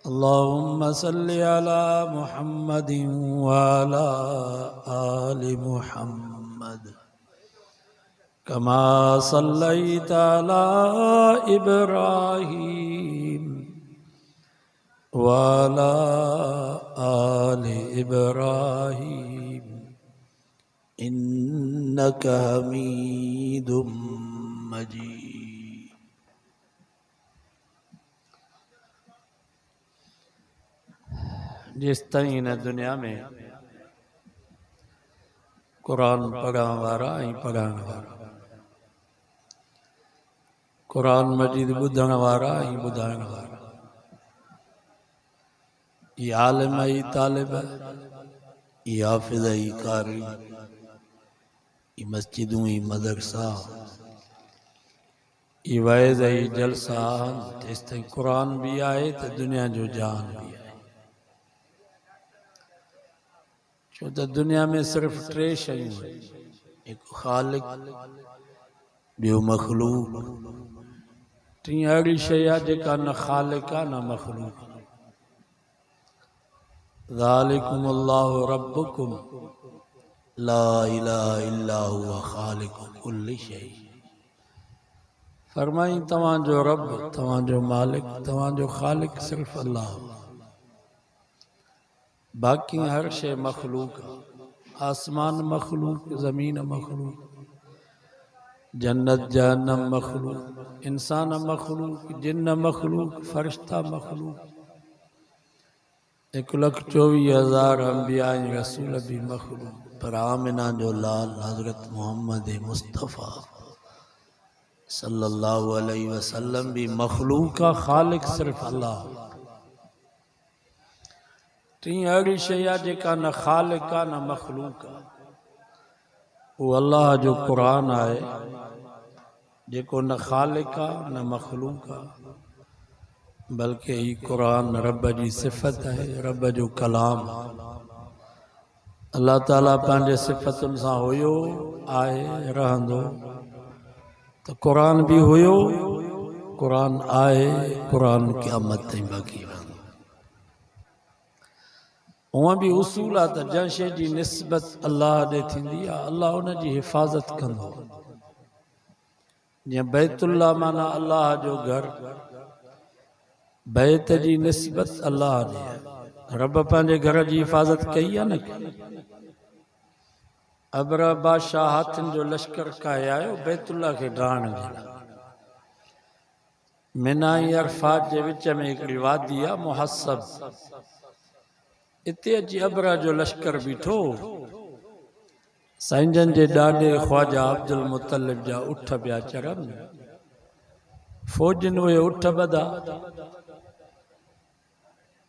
अल्लाहुम्मा सल्लि अला मुहम्मदिन व अला आलि मुहम्मद कमा सल्लैता अला इब्राहीम व अला आलि इब्राहीम इन्नका हमीदुम मजीद। जिस ताईं इन दुनिया में कुरान पढ़ण वारा ऐं पढ़ाइण वारा, कुरान मजीद ॿुधण वारा ऐं ॿुधाइण वारा, ये आलिम ई तालिब, ये हाफिज़ ई कारी, ये मस्जिदूं ई मदरसा, ये वाइज़ ई जलसा, जेसि ताईं कुरान भी आहे त दुनिया जो जान भी आहे। छो त दुनिया में सिर्फ़ टे शयूं आहिनि, हिकु ख़ालिक, ॿियो मख़लूक, टीं अहिड़ी शइ आहे जेका न ख़ालिक आहे न मख़लूक। ज़ालिकुमुल्लाहु रब्बुकुम ला इलाहा इल्ला हुवा ख़ालिकु कुल्लि शै। फरमाई तव्हांजो रब, तव्हांजो मालिक, तव्हांजो ख़ालिक सिर्फ़ अल्लाह, बाक़ी हर शइ मखलूक। आसमान मखलूक, ज़मीन मखलूक, जन्नत जहन्नम मखलूक, इंसान मखलूक, जिन्न मखलूक, फरिश्ता मखलूक, 1,24,000 अंबिया रसूल भी मखलूक। पर आमिना जो लाल हज़रत मोहम्मद मुस्तफ़ा सल्लल्लाहु अलैहि वसल्लम भी मखलूक का, ख़ालिक सिर्फ़ अल्लाह। टी अहिड़ी शइ आहे जेका न ख़ालिक आहे न मख़लूक आहे, उहो अल्लाह जो क़ुरान आहे, जेको न ख़ालिक आहे न मख़लूक आहे, बल्कि ही क़ुरान रब जी सिफ़त आहे, रब जो कलाम। अल्लाह ताला पंहिंजे सिफ़तुनि सां हुयो, आहे, रहंदो, त क़ुरान भी हुयो, क़ुरान आहे, क़ुरान क़यामत ताईं बाक़ी रहंदो। उहा भी उसूल आहे त जंहिं शइ जी निस्बत अल्लाह ॾे थींदी आहे, अल्लाह उन जी हिफ़ाज़त कंदो। जीअं बैतुल्लाह माना अल्लाह जो घर, बैत जी निस्बत अल्लाह ॾे आहे। रब पंहिंजे घर जी हिफ़ाज़त कई आहे न। अबरा बादशाह हाथियुनि जो लश्कर काए आयो बैतुल्लाह खे ढाहण जे लाइ। मिना ऐं अरफात जे विच में हिकिड़ी वादी आहे मुहस्सब, इते अची अबरा जो लश्कर बीठो। साईं जन जे ॾाॾे ख्वाजा अब्दुल मुतलिब जा उठ पिया चढ़नि, फ़ौजनि उहे उठ ॿधा।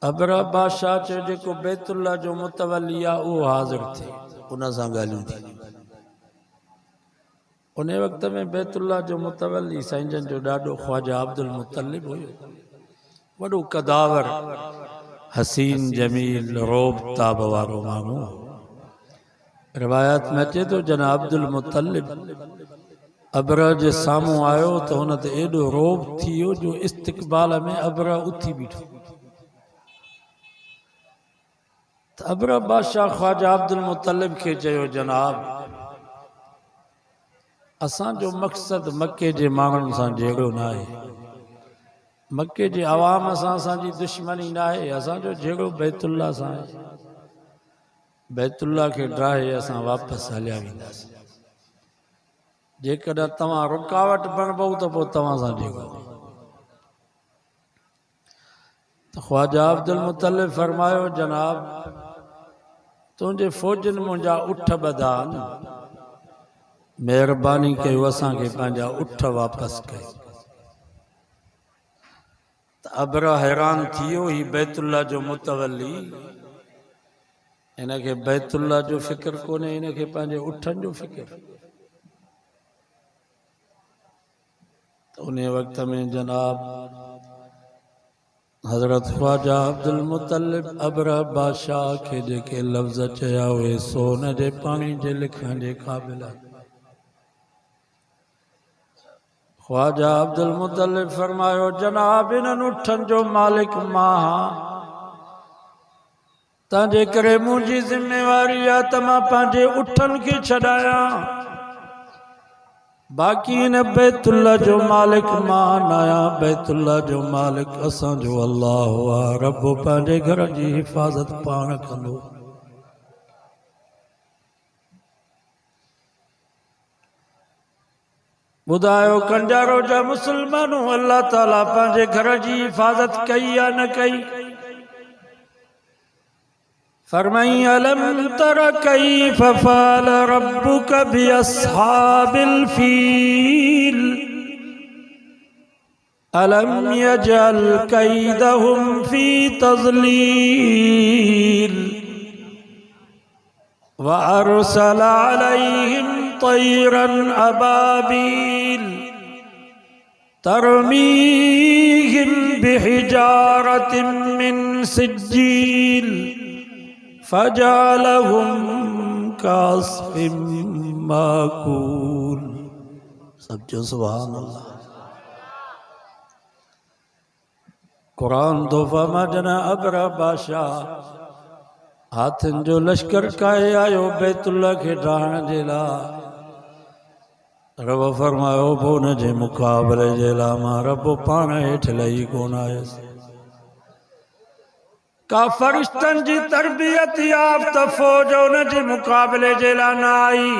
अबरा बादशाह चयो जेको बैतुल्लाह जो मुतवली आहे उहो हाज़िर थिए, उन सां ॻाल्हियूं थी। उन वक़्त में बैतुल्लाह जो मुतवली साईं जन जो ॾाॾो ख्वाजा अब्दुल मुतलिब हुयो, वॾो कदावर, हसीन जमील रोब ताब वारो माण्हू। रिवायत में अचे तो जनाब अब्दुल मुतलिब अबरा जे साम्हूं आयो त हुन ते एॾो रोब थी वियो जो इस्तक़बाल में अबरा उथी बीठो। त अबरा बादशाह ख्वाजा अब्दुल मुतलिब खे चयो, जनाब असांजो मक़सद मके जे माण्हुनि सां जहिड़ो न आहे, मके जे अवाम सां असांजी दुश्मनी न आहे, असांजो जहिड़ो बैतुल्लाह सां आहे। बैतुल्लाह खे ड्राहे असां वापसि हलिया वेंदासीं। जेकॾहिं तव्हां रुकावट बणबो त पोइ तव्हां सां जहिड़ो। त ख्वाजा अब्दुल मुतलिब फरमायो, जनाब तुंहिंजे फ़ौजनि मुंहिंजा उठ ॿधा आहिनि, महिरबानी कयो असांखे पंहिंजा उठ वापसि कयो। त अबरा हैरान थी वियो, ही बैतुल्लाह जो मुतवली, इनखे बैतुल्लाह जो फ़िक्र कोन्हे, इनखे पंहिंजे उठनि जो फ़िक्र। त उन वक़्त में जनाब हज़रत ख्वाजा अब्दुल मुतलिब अबरा बादशाह खे जेके लफ़्ज़ चया उहे सोन जे पाणी जे लिखण जे क़ाबिल। ख्वाजा अब्दुल मुतल्लिब फरमायो जनाब इन्हनि उठनि जो मालिक मां हां, तंहिंजे करे मुंहिंजी ज़िम्मेवारी आहे त मां पंहिंजे उठनि खे छॾायां, बाक़ी इन बैतुल्ला जो मालिक मां न आहियां, बैतुल्ला जो मालिक असांजो अल्लाह आहे। रब पंहिंजे घर जी हिफ़ाज़त पाण कंदो। ॿुधायो कंजारो जा मुसलमानों, अल्लाह ताला पंहिंजे घर जी हिफ़ाज़त कई या न कई? फरमाई अलम तर कैफ़ फ़अल रब्बुक बिअस्हाबिल फ़ील अलम यजअल कैदहुम फ़ी तज़लील व अरसल अलैहिम तैरन अबाबील तरमीहिम बिहिजारतिम मिन सिज्जील फजालहुम कास्फिम माकूल। सब जो सुभान अल्लाह। कुरान तोहफ़ा मां जना अबरा बादशाह हाथियुनि जो लश्कर काए आयो बैतुल्ला खे ढाहण जे लाइ। रब फरमायो पोइ हुन जे मुक़ाबले जे लाइ मां रब पाण हेठि लही कोन आयुसि। का फरिश्तनि जी तरबियत याफ़्ता फ़ौज उन जे मुक़ाबले जे लाइ न आई।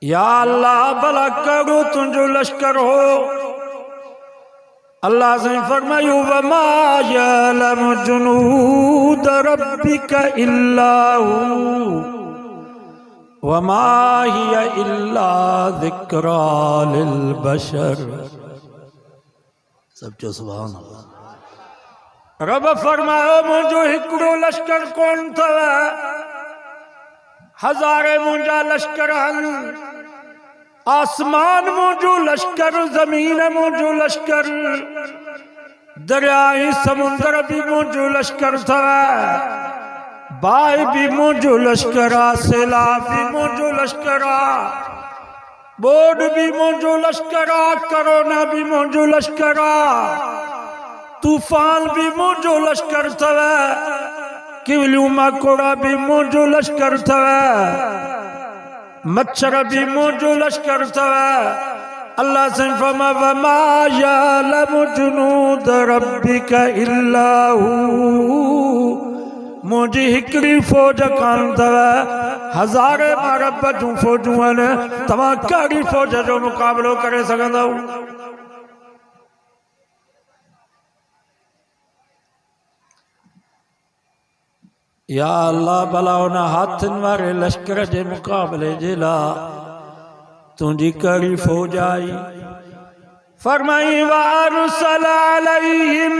या अल्लाह भला कहिड़ो तुंहिंजो लश्कर हो? अल्लाह से फरमायो वमा यअलमु जुनूद रब्बिक इल्ला हू वमा हिय इल्ला ज़िक्रा लिल बशर। सब जो सुभान अल्लाह। रब फरमायो मुंहिंजो हिकिड़ो लश्कर कोन अथव, हज़ारे मुंहिंजा लश्कर आहिनि। आसमान मुंहिंजो लश्कर, ज़मीन मुंहिंजो लश्कर, दरिया समुंदर भी मुंहिंजो लश्कर अथव, बाहि भी मुंहिंजो लश्कर आहे, सैलाब भी मुंहिंजो लश्कर आहे, बोड भी मुंहिंजो लश्कर आहे, करोना भी मुंहिंजो लश्कर आहे, तूफान भी मुंहिंजो लश्कर अथव, किवलियूं माकोड़ा भी मुंहिंजो लश्कर अथव, मच्छर भी मुंहिंजो लश्कर अथव। अल्लाह से फरमा वमा यअलमु जुनूद रब्बिक इल्ला हू। मुंहिंजी हिकिड़ी फ़ौज कान अथव, हज़ारे मां रब जूं फ़ौजूं आहिनि। तव्हां कहिड़ी फ़ौज जो मुक़ाबिलो करे सघंदव? या अल्लाह भला उन हाथियुनि वारे लश्कर जे मुक़ाबले जे लाइ तुंहिंजी कहिड़ी फ़ौज आई? फरमाई वअरसल अलैहिम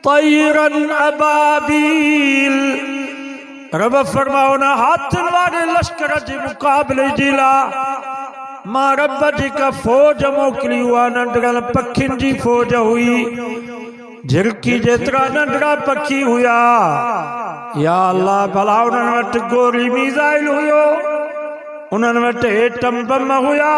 तैरन अबाबील। रब फरमाओ न हाथियुनि वारे लश्कर जे मुक़ाबले जे लाइ मां रब जी का फ़ौज मोकिली। उहा नंढड़नि पखियुनि जी फ़ौज हुई, झिरकी जेतिरा नंढड़ा पखी हुया। या अल्लाह भला उन्हनि वटि गोली मीज़ाइल हुयो, उन्हनि वटि एटम बम हुया,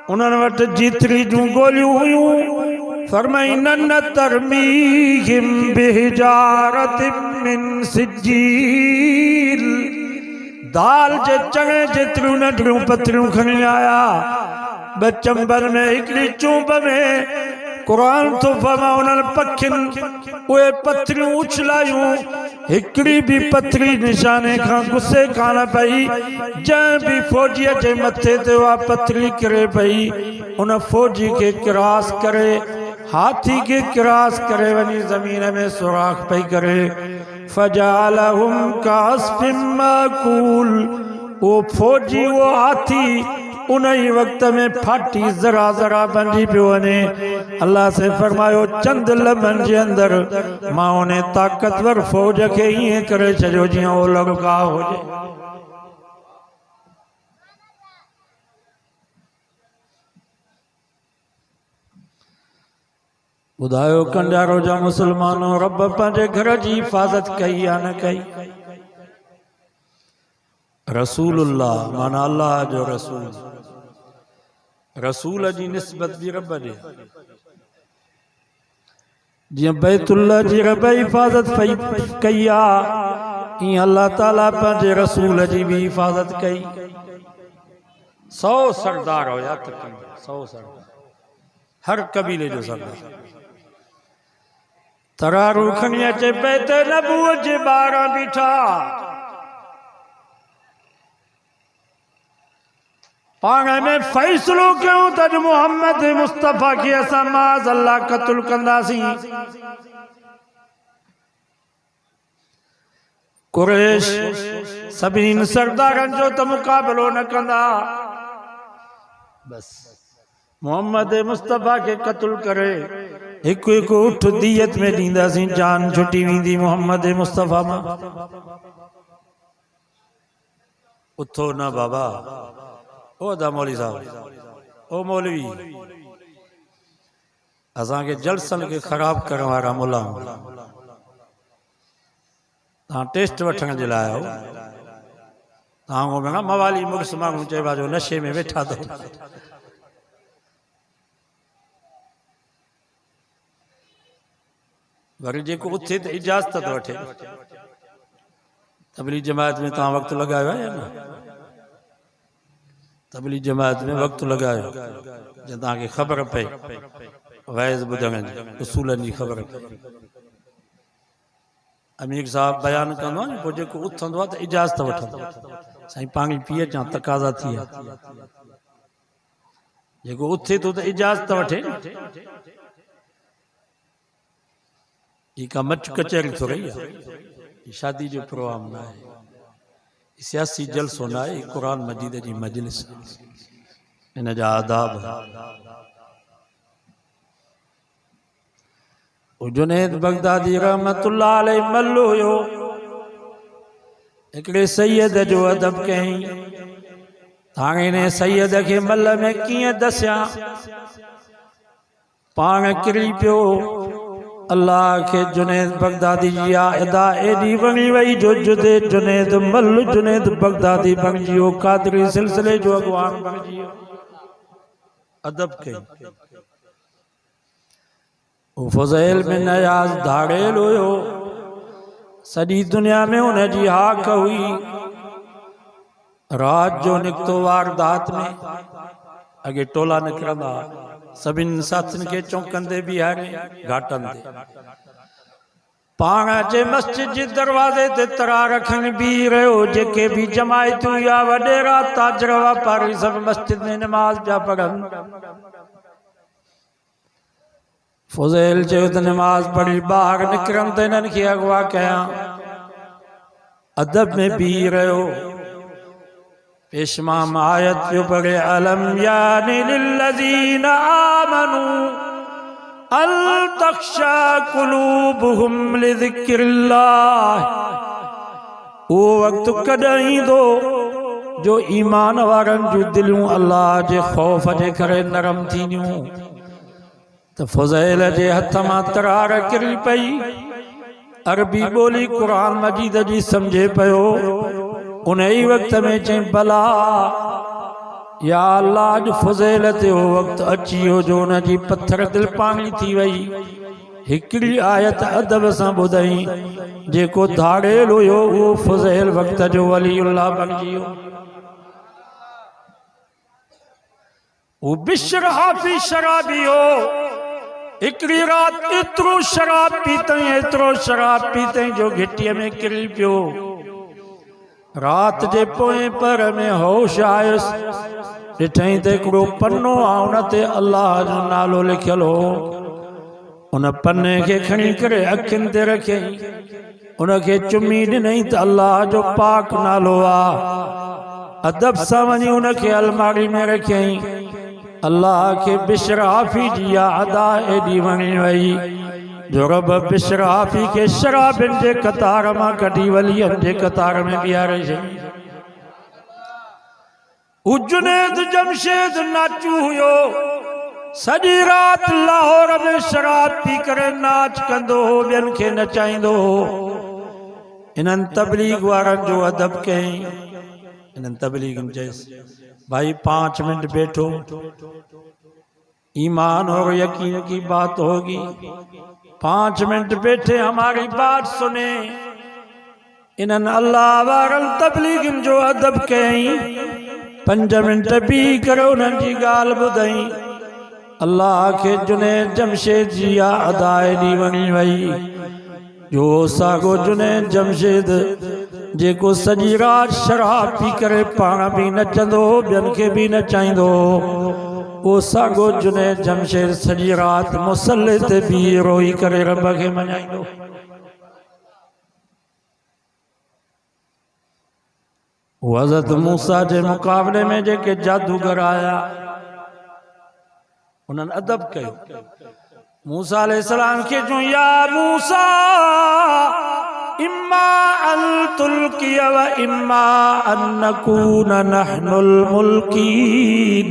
उन्हनि वटि जीतरी जूं गोलियूं हुयूं। फरमाई न तरमीहिम बिहिजारतिम मिन सिज्जील। दाल जे चणे जेतिरियूं नंढड़ियूं पत्रियूं खणी आया, ॿ चंबल में हिकिड़ी चूंब में। कुरान तो फरमा उन्हनि पखियुनि उहे पत्रियूं उछलायूं, हिकिड़ी भी पत्थरी निशाने खां गुस्से कान पई। जंहिं भी फ़ौजीअ जे मथे ते उहा पत्थरी किरे पई, उन फ़ौजी खे क्रॉस करे, हाथी खे क्रॉस करे वञी ज़मीन में सुराख पई करे। फजालहुम कास्फिम माकूल। वो फ़ौजी, वो हाथी उन ही वक्त में फाटी जरा जरा बंजी पियो वञे। अल्लाह से फरमायो चंद लम्हनि जे अंदर मां उन ताक़तवर फ़ौज खे ईअं करे छॾियो जीअं वो लड़का हुजे। ॿुधायो कंडारो जा मुसलमानों, रब पंहिंजे घर जी हिफ़ाज़त कई या न कई? रसूलुल्लाह माना अल्लाह जो रसूल रसूल जी निस्बत भी रब ॾे जीअं बैतुल्ला जी रब हिफ़ाज़त कई आहे ईअं अल्लाह ताला पंहिंजे रसूल जी भी हिफ़ाज़त कई 100 सरदार हुया तकरीबन 100 सरदार हर कबीले जो सरदार तरारू खणी अचे बैत नबूअत जे ॿाहिरां बीठा पाण में फ़ैसिलो कयूं त मोहम्मद मुस्तफ़ा खे असां माज़ अल्लाह क़त्ल कंदासीं कुरैश सभिनी सरदारनि जो त मुक़ाबिलो न कंदा बस मोहम्मद मुस्तफ़ा के कत्ल करे एक एक उठ दियत में दींदासीं जान छुटी वेंदी मोहम्मद मुस्तफ़ा मां उथो न बाबा ओ दा मौलवी साहब ओ मौलवी असां के जलसन के खराब करण वारा मुला तव्हां टेस्ट वठण जे लाइ आयो तव्हां मवाली मुड़ुस माण्हू चइबा जो नशे में वेठा तो वरी जेको उथे त इजाज़त तो वठे तबलीग जमात में तव्हां वक़्तु लॻायो आहे न तबलीग जमात में वक़्तु लॻायो जंहिं तव्हांखे ख़बर पए वैज़ ॿुधण जी उसूलनि जी ख़बर पए अमीर साहब बयान कंदो आहे न पोइ जेको उथंदो आहे त इजाज़त वठंदो साईं पाणी पी अचां तक़ाज़ा थी विया जेको उथे थो त इजाज़त वठे ये का मच कचहरी थो रही है शादी जो प्रोग्राम ना है सियासी जलसो ना है कुरान मजीद जी मजलिस इन जा आदाब जुनैद बगदादी रहमतुल्लाह अलैहि मल्लो हुयो हिकिड़े सैयद जो अदब कयईं हाणे ने सैयद के मल में कीअं दसिया पाण किरी पियो अल्लाह के जुनैद बगदादी जी अदा एडी वणी वई जो जुदे जुनैद मल जुनैद बगदादी बणिजी वियो कादरी सिलसिले जो अॻवान बणिजी वियो अदब कई फज़ैल में नयाज़ धाड़ेल हुयो सॼी दुनिया में उन जी हाक हुई रात जो निकतो वारदात में अगे टोला निकिरंदा सभिनी साथियुनि खे चौंकंदे बीहारे घाटनि ते पाण जे मस्जिद जे दरवाज़े ते तरार खणी बीह रहियो जेके भी जमायतूं या वॾेरा ताजर वापारी सभु मस्जिद में नमाज़ पिया पढ़नि फज़ैल चयो त नमाज़ पढ़ी ॿाहिरि निकिरनि त इन्हनि खे अगवा कयां अदब में बीह रहियो पेशमाम आयत जो पढ़े अलम यानी लिल्लज़ीना आमनू अल तख्शा कुलूबुहुम लिज़िक्रिल्लाह वो वक्त कॾहिं ईंदो जो ईमान वारनि जूं दिलियूं अल्लाह जे ख़ौफ़ जे करे नरम थींदियूं तो फज़ैल जे हथ मां तरार किरी पई अरबी बोली कुरान मजीद जी समझे पयो उन ही वक्त में चई भला या अल्लाह अज फज़ैल ते हो वक्त अची वियो जो उन जी पत्थर दिल पाणी थी वई हिकिड़ी आयत अदब सां ॿुधाई जेको धाड़ेल हुयो उहो फज़ैल वक्त जो वलीउल्लाह बणिजी वियो वो बिश्र हाफी शराबी हो हिकिड़ी रात एतिरो शराब पीतई एतिरो शराब पीतई जो घिटीअ में किरी पियो रात जे पोएं पर में होश आयुसि ॾिठई त हिकिड़ो पनो आहे उन ते अल्लाह जो नालो लिखियल हो उन पने खे खणी करे अखियुनि ते रखियई उनखे चुमी ॾिनई त अल्लाह जो पाक नालो आहे अदब सां वञी उनखे अलमारी में रखियई अल्लाह के बिश्र हाफी जी अदा एडी वणी वई जो रब बिश्र हाफी के शराबिन जे कतार मां कढी वलियन जे कतार में बीहारे छॾी जुनैद जमशेद नाचू हुयो सॼी रात लाहौर में शराब पी करे नाच कंदो हो ॿियनि खे नचाईंदो हो इन्हनि तबलीग वारनि जो अदब कयईं इन्हनि तबलीगनि चयसि भाई 5 मिनट बैठो, ईमान और यकीन की बात होगी। 5 मिनट बैठे हमारी बात सुने। इन्हनि अल्लाह वारल तबलीग जो अदब कयईं। 5 मिनट बी करे उन्हनि जी ॻाल्हि ॿुधई। अल्लाह के जुनैद जमशेद जी अदाए दी वणी वई। जो सागो जुनैद जमशेद जेको सॼी रात शराब पी करे पाण बि नचंदो ॿियनि खे बि नचाईंदो, वो सागो जुनैद जमशेद सॼी रात मुसल्ले ते बि रोई करे रब खे मञाईंदो। हज़रत मूसा जे मुक़ाबले में जेके जादूगर आया उन्हनि अदब कयो। मूसा अलैहिस्सलाम के जो या मूसा इम्मा अन तुल्किया व इम्मा अन नकून नहनुल मुल्कीन।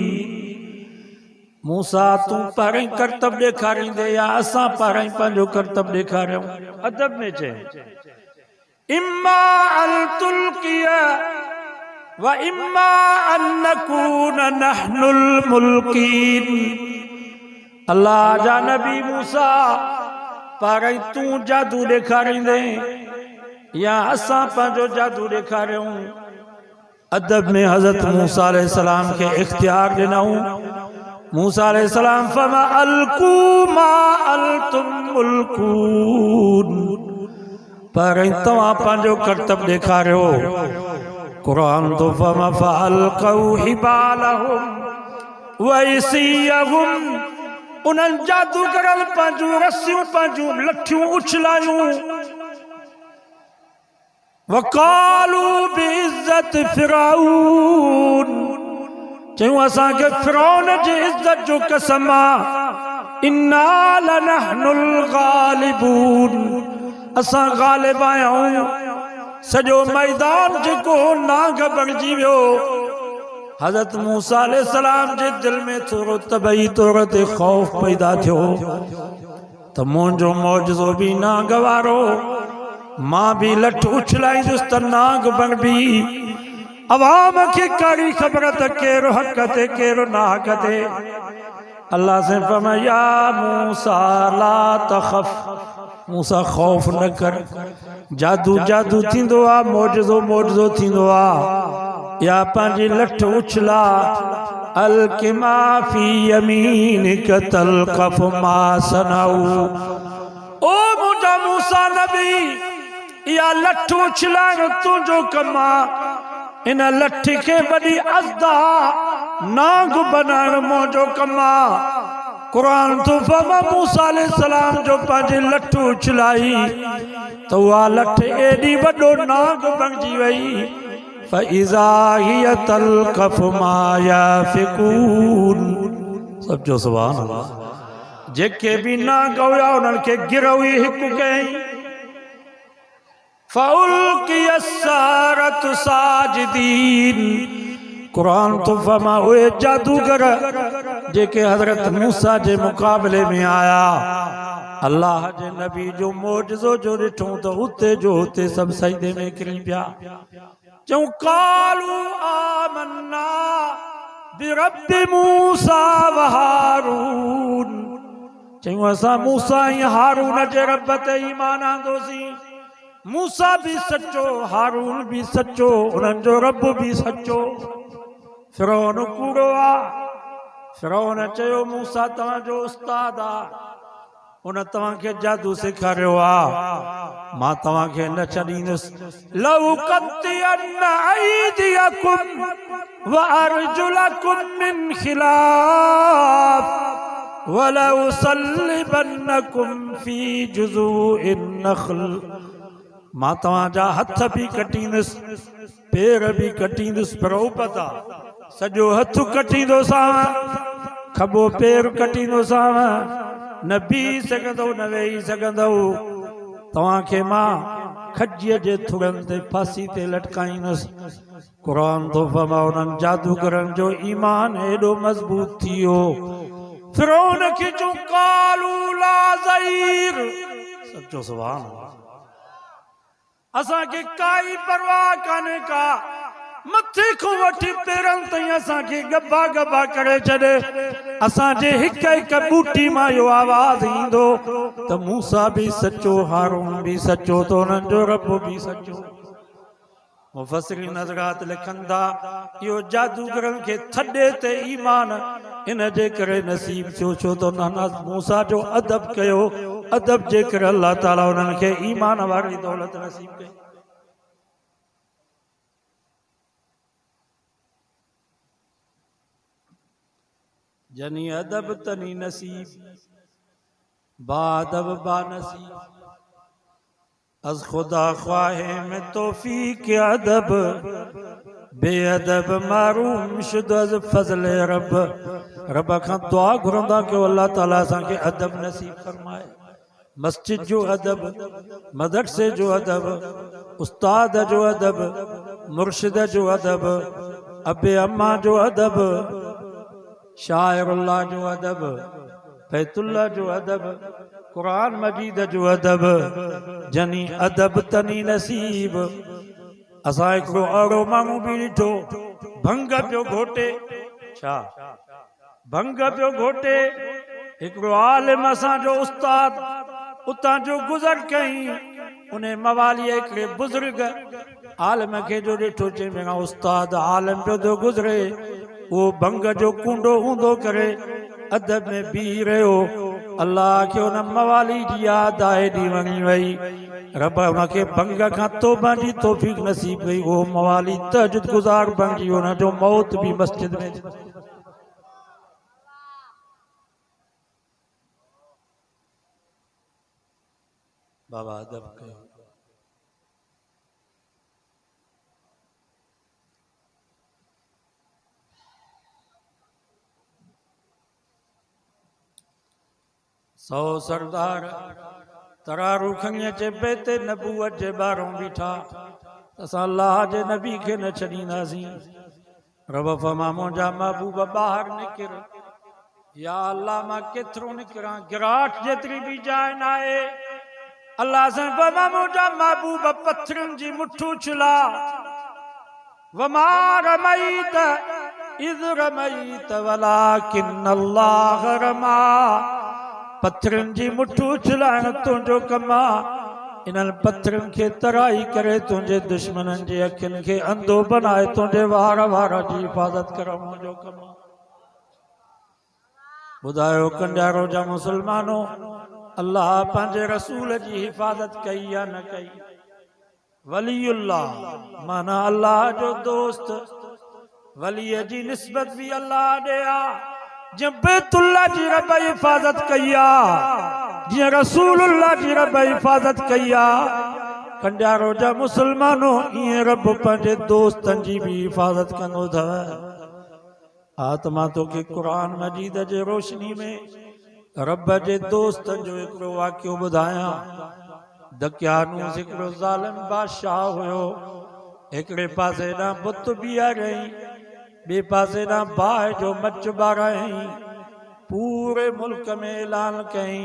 मूसा तू पारई करतब ॾेखारींदे या असां पारई पंहिंजो करतब ॾेखारियूं। अदब में चए इम्मा अन तुल्किया व इम्मा अन नकून नहनुल मुल्कीन। अल्लाह जा नबी मूसा पारई तू जादू ॾेखारींदे या असां पंहिंजो जादू ॾेखारियूं। अदब में हज़रत मूसा अलैहिस्सलाम के इख्तियार ॾिनऊं। मूसा अलैहिस्सलाम फमा अलकू मा अलतुम मुल्कून। पारई तव्हां पंहिंजो करतब ॾेखारियो। कुरान तो फमा फअलकऊ हिबालहुम व इसियहुम। उन्हनि जादूगरल पंहिंजूं रस्सियूं पंहिंजूं लठियूं उछलायूं। वकालू बिइज़्ज़त फिरौन। चयूं असांखे फिरौन जी इज़्ज़त जो कसम आहे। इन्ना लनहनुल गालिबून। असां गालिब आहियूं। सॼो मैदान जेको नांग बणिजी वियो। हज़रत मूसा अलैहिस्सलाम जे दिल में थोरो तबई तौर ते खौफ पैदा थियो त मुंहिंजो मौजज़ो बि नांग वारो, मां भी लठ उछलाईंदुसि त नांग बणबी। अवाम खे कड़ी ख़बर त केरो हक़ ते केरो ना हक़ ते। अल्लाह से फरमाया मूसा ला तखफ। मूसा खौफ न कर। जादू जादू थींदो आ, मौजज़ो मौजज़ो थींदो आ। या पंहिंजी लठ उछला। अलकिमा फी यमीनिक तलक़फ मा सनऊ। ओ मुंहिंजा मूसा नबी या लठ उछलाइण तुंहिंजो कम आहे। इन लठ खे वॾी अज़दा नांग बनाइण मुंहिंजो कम आहे। कुरान तो फरमा मूसा अलैहिस्सलाम जो पंहिंजी लठ उछलाई त उहा लठ एॾी वॾो नांग बणिजी वई। फ़इज़ा हिय तलक़फ मा याफ़िकून। सब जो सुभान अल्लाह। जेके भी नांग हुया उन्हनि खे गिरवी हिकु कयईं। फ़उल्क़िय अस्सारतु साजिदीन। कुरान तो फरमा उहे जादूगर जेके हज़रत मूसा जे मुक़ाबले में आया। अल्लाह जे नबी जो मौजज़ो जो ॾिठो त उते जो उते सभु सजदे में किरी पिया। चऊं कालू आमन्ना बिरब्बि मूसा व हारून। चयूं असां मूसा ऐं हारून जे रब ते ईमान आंदोसीं। मूसा भी सच्चो, हारून भी सच्चो, उन्हनि जो रब भी सच्चो। फिरौन कूड़ो आ। फिरौन चयो मूसा तव्हांजो उस्ताद आ, उन तव्हांखे जादू सेखारियो आ, मां तव्हांखे न छॾींदुसि। लौ क़त्तिअन्न अयदियकुम व अर्जुलकुम मिन खिलाफ वलउसल्लिबन्नकुम फी जुज़ूइन नख़ल। मां तव्हांजा हथ भी कटींदुसि, पेर भी कटींदुसि। पर उपता सॼो हथ कटींदोसांव, खॿो पेर कटींदोसांव। न बीह सघंदव न वेही सघंदव। तव्हांखे मां खजीअ जे थुड़नि ते फांसी ते लटकाईंदुसि। कुरान तो फरमा उन्हनि जादूगरनि जो ईमान एॾो मज़बूत थी वियो। फिरौन खे जो कालू ला ज़ईर। सचो सुभान अल्लाह। असांखे काई परवाह कान्हे का। मथे को वठी पेरन ताईं असांखे गब्बा गब्बा करे छॾे असांजे हिक हिक बूटी मां इहो आवाज़ ईंदो त मूसा भी सचो हारून भी सचो तो उन्हनि जो रब भी सचो। मुफस्सिरीन हज़रात लिखनि था इहो जादूगरनि खे थॾे ते ईमान इन जे करे नसीब थियो छो त उन्हनि मूसा जो अदब कयो अदब जे करे अल्लाह ताला उन्हनि खे ईमान वारी दौलत नसीब कई। जनी अदब तनी नसीब बादब बा नसीब अज खुदा ख्वाहे में तौफीक अदब बेअदब मारूम शुद अज फजल रब रब खां दुआ घुरंदा कि अल्लाह ताला असांखे अदब नसीब फरमाए। मस्जिद जो अदब मदरसे जो अदब उस्ताद जो अदब मुर्शिद जो अदब अबे अम्मा जो अदब शाइरुल्लाह जो अदब बैतुल्लाह जो अदब कुरान मजीद जो अदब जनी अदब तनी नसीब। असां हिकिड़ो अहिड़ो माण्हू बि ॾिठो भंग पियो घोटे छा भंग पियो घोटे हिकिड़ो आलिम असांजो उस्ताद उतां जो गुज़र कई उन मवाली हिकिड़े बुज़ुर्ग आलिम खे जो ॾिठो चई मेरा उस्ताद आलिम पियो थो गुज़रे वो भंग जो कुंडो हूंदो करे अदब में बीह रहियो अल्लाह के उन मवाली जी याद आए दी वणी वई रब उनके भंग खां तौबा जी तौफीक नसीब कई वो मवाली तहज्जुद गुज़ार बणिजी उन जो मौत भी मस्जिद में। बाबा अदब कयो सौ सरदार तरारू खंगे चे बेते नबूवत जे बारों बीठा असां अल्लाह जे नबी के न छॾींदासीं। रब फरमा मुंहिंजा महबूब ॿाहिरि निकिर या अल्लाह मां केतिरो निकिरां गिराट जेतिरी बि जाइ न आहे। अल्लाह सां फरमा मुंहिंजा महबूब पत्थरनि जी मुठू छिला वमा रमईत इज़ रमईत वलाकिन अल्लाह रमा पत्थरनि जी मुठू छिलाइण तुंहिंजो कमु आहे इन्हनि पत्थरनि खे तराई करे तुंहिंजे दुश्मननि जे अखियुनि खे अंधो बनाए तुंहिंजे वार वार जी हिफ़ाज़त करणु मुंहिंजो कमु आहे। ॿुधायो कंडियारो जा मुसलमानो अल्लाह पंहिंजे रसूल जी हिफ़ाज़त कई या न कई। वलीउल्लाह माना अल्लाह जो दोस्त वलीअ जी निस्बत भी अल्लाह ॾे आहे जब बैतुल्लाह जी रब हिफाजत कया जी रसूलुल्लाह जी रब हिफाजत कया कंडियारो जा मुसलमानो ये रब पंहिंजे दोस्तन जी भी हिफाजत कंदो था। आत्मा तो के कुरान मजीद जे रोशनी में रब जे दोस्तन जो हिकिड़ो वाक़ियो ॿुधायां। दकियानूस हिकिड़ो ज़ालिम बादशाह हुयो हिकिड़े पासे ॾांहुं बुत बीहा रही बे पासे ना बाहि जो मच ॿाराई पूरे मुल्क में ऐलान कई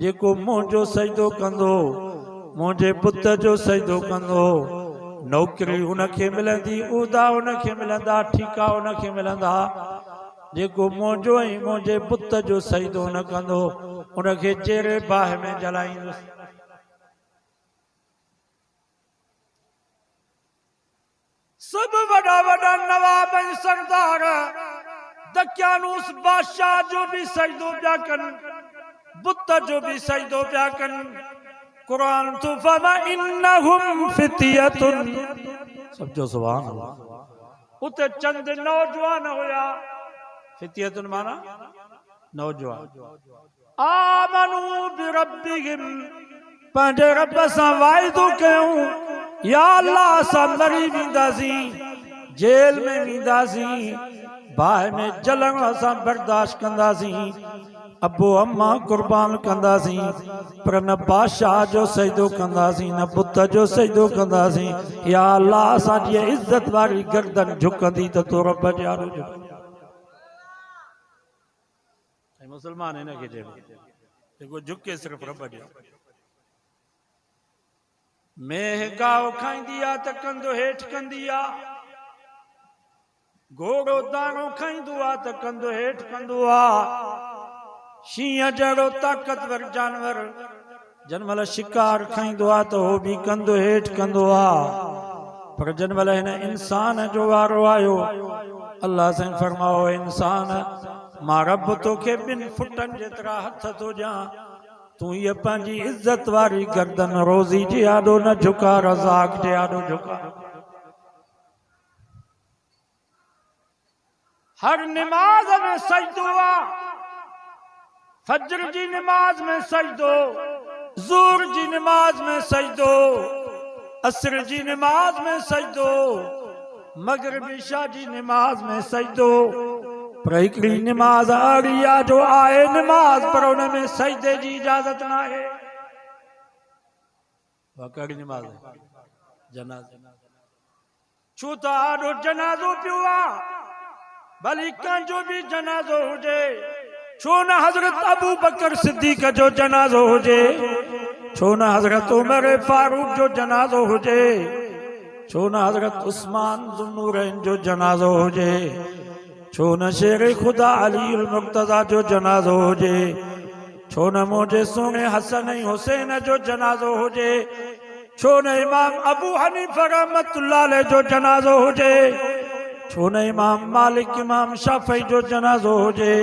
जेको मुंहिंजो सजदो कंदो मुंहिंजे बुत जो सजदो कंदो नौकरी उनखे मिलंदी उहदा उनखे मिलंदा ठीका उनखे मिलंदा जेको मुंहिंजो ऐं मुंहिंजे बुत जो सजदो न कंदो उनखे जहिड़े बाहि में जलाईंदुसि। सब वड़ा वड़ा नवाब सरदार दकियानूस बादशाह जो भी सजदो पिया कनि बुत जो भी सजदो पिया कनि। कुरान तो फरमा इन्नहुम फितियतुन समझो सुभान अल्लाह उते चंद नौजवान हुया फितियतुन माना नौजवान आमनू बिरब्बिहिम पंहिंजे रब सां वाइदो कयूं या अल्लाह असां मरी वेंदासीं जेल में वेंदासीं बाहि में जलण असां बर्दाश्त कंदासीं अबो अम्मा कुर्बान कंदासीं पर न बादशाह जो सजदो कंदासीं न बुत जो सजदो कंदासीं। या अल्लाह असांजी इज़त वारी गर्दन झुकंदी त तो रब जारो मुसलमान हिन खे चइबो जेको झुके सिर्फ़ रब जो मेह गाओ खाईंदी आहे त कंधो हेठि कंदी आहे घोड़ो दाणो खाईंदो आहे त कंधु हेठि कंदो आहे। शींहं जहिड़ो ताक़तवर जानवर जनमल शिकार खाईंदो आहे त उहो बि कंधु हेठि कंदो आहे। पर जनमल हिन इंसान जो वारो आयो, अल्लाह साईं फरमाओ इंसान मां रब तोखे 2 फुटनि जेतिरा हथ थो ॾियां, तूं ये पंहिंजी इज्जत वारी गर्दन रोज़ी जे आॾो न झुका, रज़ाक जे आॾो झुका। हर निमाज़ में सजदो आहे, फजर जी निमाज़ में सजदो, ज़ोर जी निमाज़ में सजदो, असर जी निमाज़ में सजदो, मगरिब इशा जी निमाज़ में सजदो। पर हिकिड़ी निमाज़ अहिड़ी आहे जो आहे निमाज़ पर उन में सजदे जी इजाज़त न आहे। कहिड़ी निमाज़? जनाज़ो। छो त आॾो जनाज़ो पियो आहे, भली कंहिंजो बि जनाज़ो हुजे, छो न हज़रत अबू बकर सिद्दीक़ जो जनाज़ो हुजे, छो न हज़रत उमर फारूक जो जनाज़ो हुजे, छो न हज़रत उस्मान ज़ुन्नूरैन जो जनाज़ो हुजे, छो न शेर खुदा अली उल मुर्तज़ा जो जनाज़ो हुजे, छो न मुंहिंजे सोने हसन ऐं हुसैन जो जनाज़ो हुजे, छो न इमाम अबू हनीफा रहमतुल्लाह अलैह जो जनाज़ो हुजे, छो न इमाम मालिक इमाम शाफई जो जनाज़ो हुजे,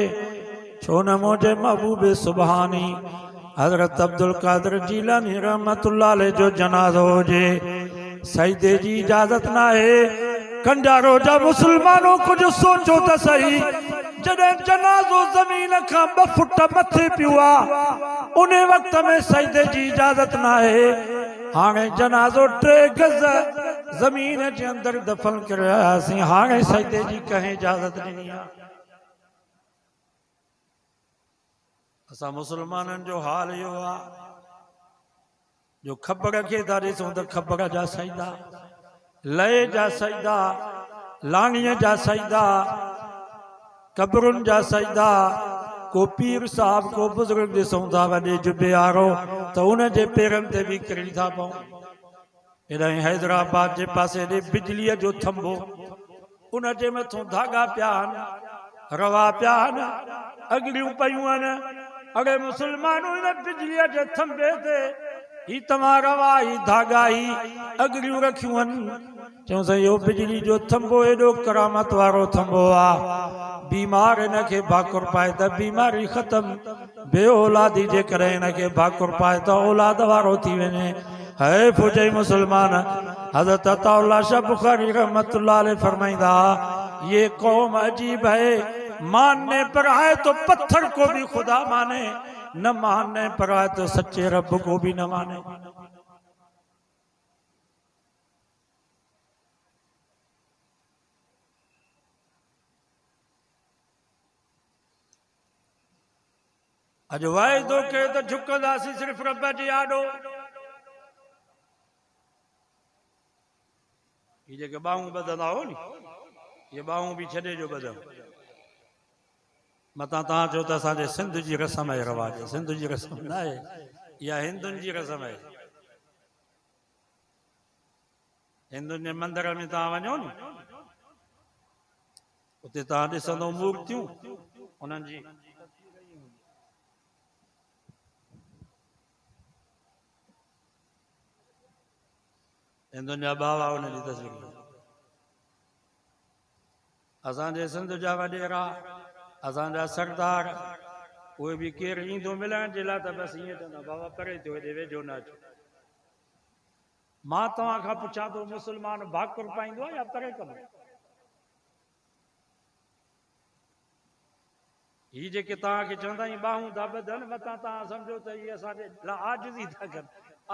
छो न मुंहिंजे महबूब सुबहानी हज़रत अब्दुल कादिर जीलानी रहमतुल्लाह अलैह जो जनाज़ो हुजे। सजदे जी इजाज़त न आहे। कंडारो जा मुसलमानों कुछ सोचो त सही, जॾहिं जनाज़ो ज़मीन खां 2 फुट मथे पियो आहे, उन वक़्त में सजदे जी इजाज़त न आहे। हाणे जनाज़ो 3 गज़ ज़मीन जे अंदरि दफ़न करे आयासीं, हाणे सजदे जी कंहिं इजाज़त ॾिनी आहे? असां मुसलमाननि जो हाल इहो आहे जो ख़बर खे था ॾिसूं त ख़बर जा सजदा, लय जा सजदा, लाणीअ जा सजदा, कब्रुनि जा सजदा, को पीर साहब को बुज़ुर्ग ॾिसूं था वॾे जुबे वारो त उन जे पेरनि ते बि किरी था पऊं। हेॾां हैदराबाद जे पासे ॾे बिजलीअ जो थंभो, उन जे मथां धागा पिया आहिनि, रवा पिया आहिनि, अॻिरियूं पयूं आहिनि। अड़े मुसलमानों इन बिजलीअ जे थंभे ते ही तव्हां रवा ही धागा ही अॻिरियूं रखियूं आहिनि। चऊं साईं इहो बिजली जो थंभो एॾो करामत वारो थंभो आहे, बीमार इन खे भाकुर पाए त बीमारी ख़तम, बे औलादी जे करे इन खे भाकुर पाए त औलाद वारो थी वञे। है फुजई मुसलमान, हज़रत अताउल्लाह शाह बुखारी रहमतुल्लाह अलैह फरमाइंदा, ये कौम अजीब है, मानने पर आए तो पत्थर को भी खुदा माने, न मानने पर आए तो सच्चे रब को भी न माने। अज वाइदो के तो झुकंदासीं सिर्फ रब जे आॾो। ये जेके बाहूं बधंदा हो नी, ये बाहूं भी छॾे जो बधो। मतां तव्हां चओ त असांजे सिंध जी रस्म आहे, रवाज सिंध जी रस्म न आहे, इहा हिंदुनि जी रस्म आहे। हिंदुनि जे मंदर में तव्हां वञो नी, उते तव्हां ॾिसंदो मूर्तियूं उन्हनि जी हिंदुनि जा बाबा उन जी तस्वीर। असांजे सिंध जा वॾेरा, असांजा सरदार, उहे बि केरु ईंदो मिलण जे लाइ त बसि ईअं चवंदा बाबा परे थियो हेॾे वेझो न अचो। मां तव्हां खां पुछां थो, मुस्लमान भाकुर पाईंदो या परे कंदो? ही जेके तव्हांखे चवंदा आहियूं बाहूं था ॿधनि, मथां तव्हां सम्झो त इहे असांजे लाइ आजिज़ी था कनि,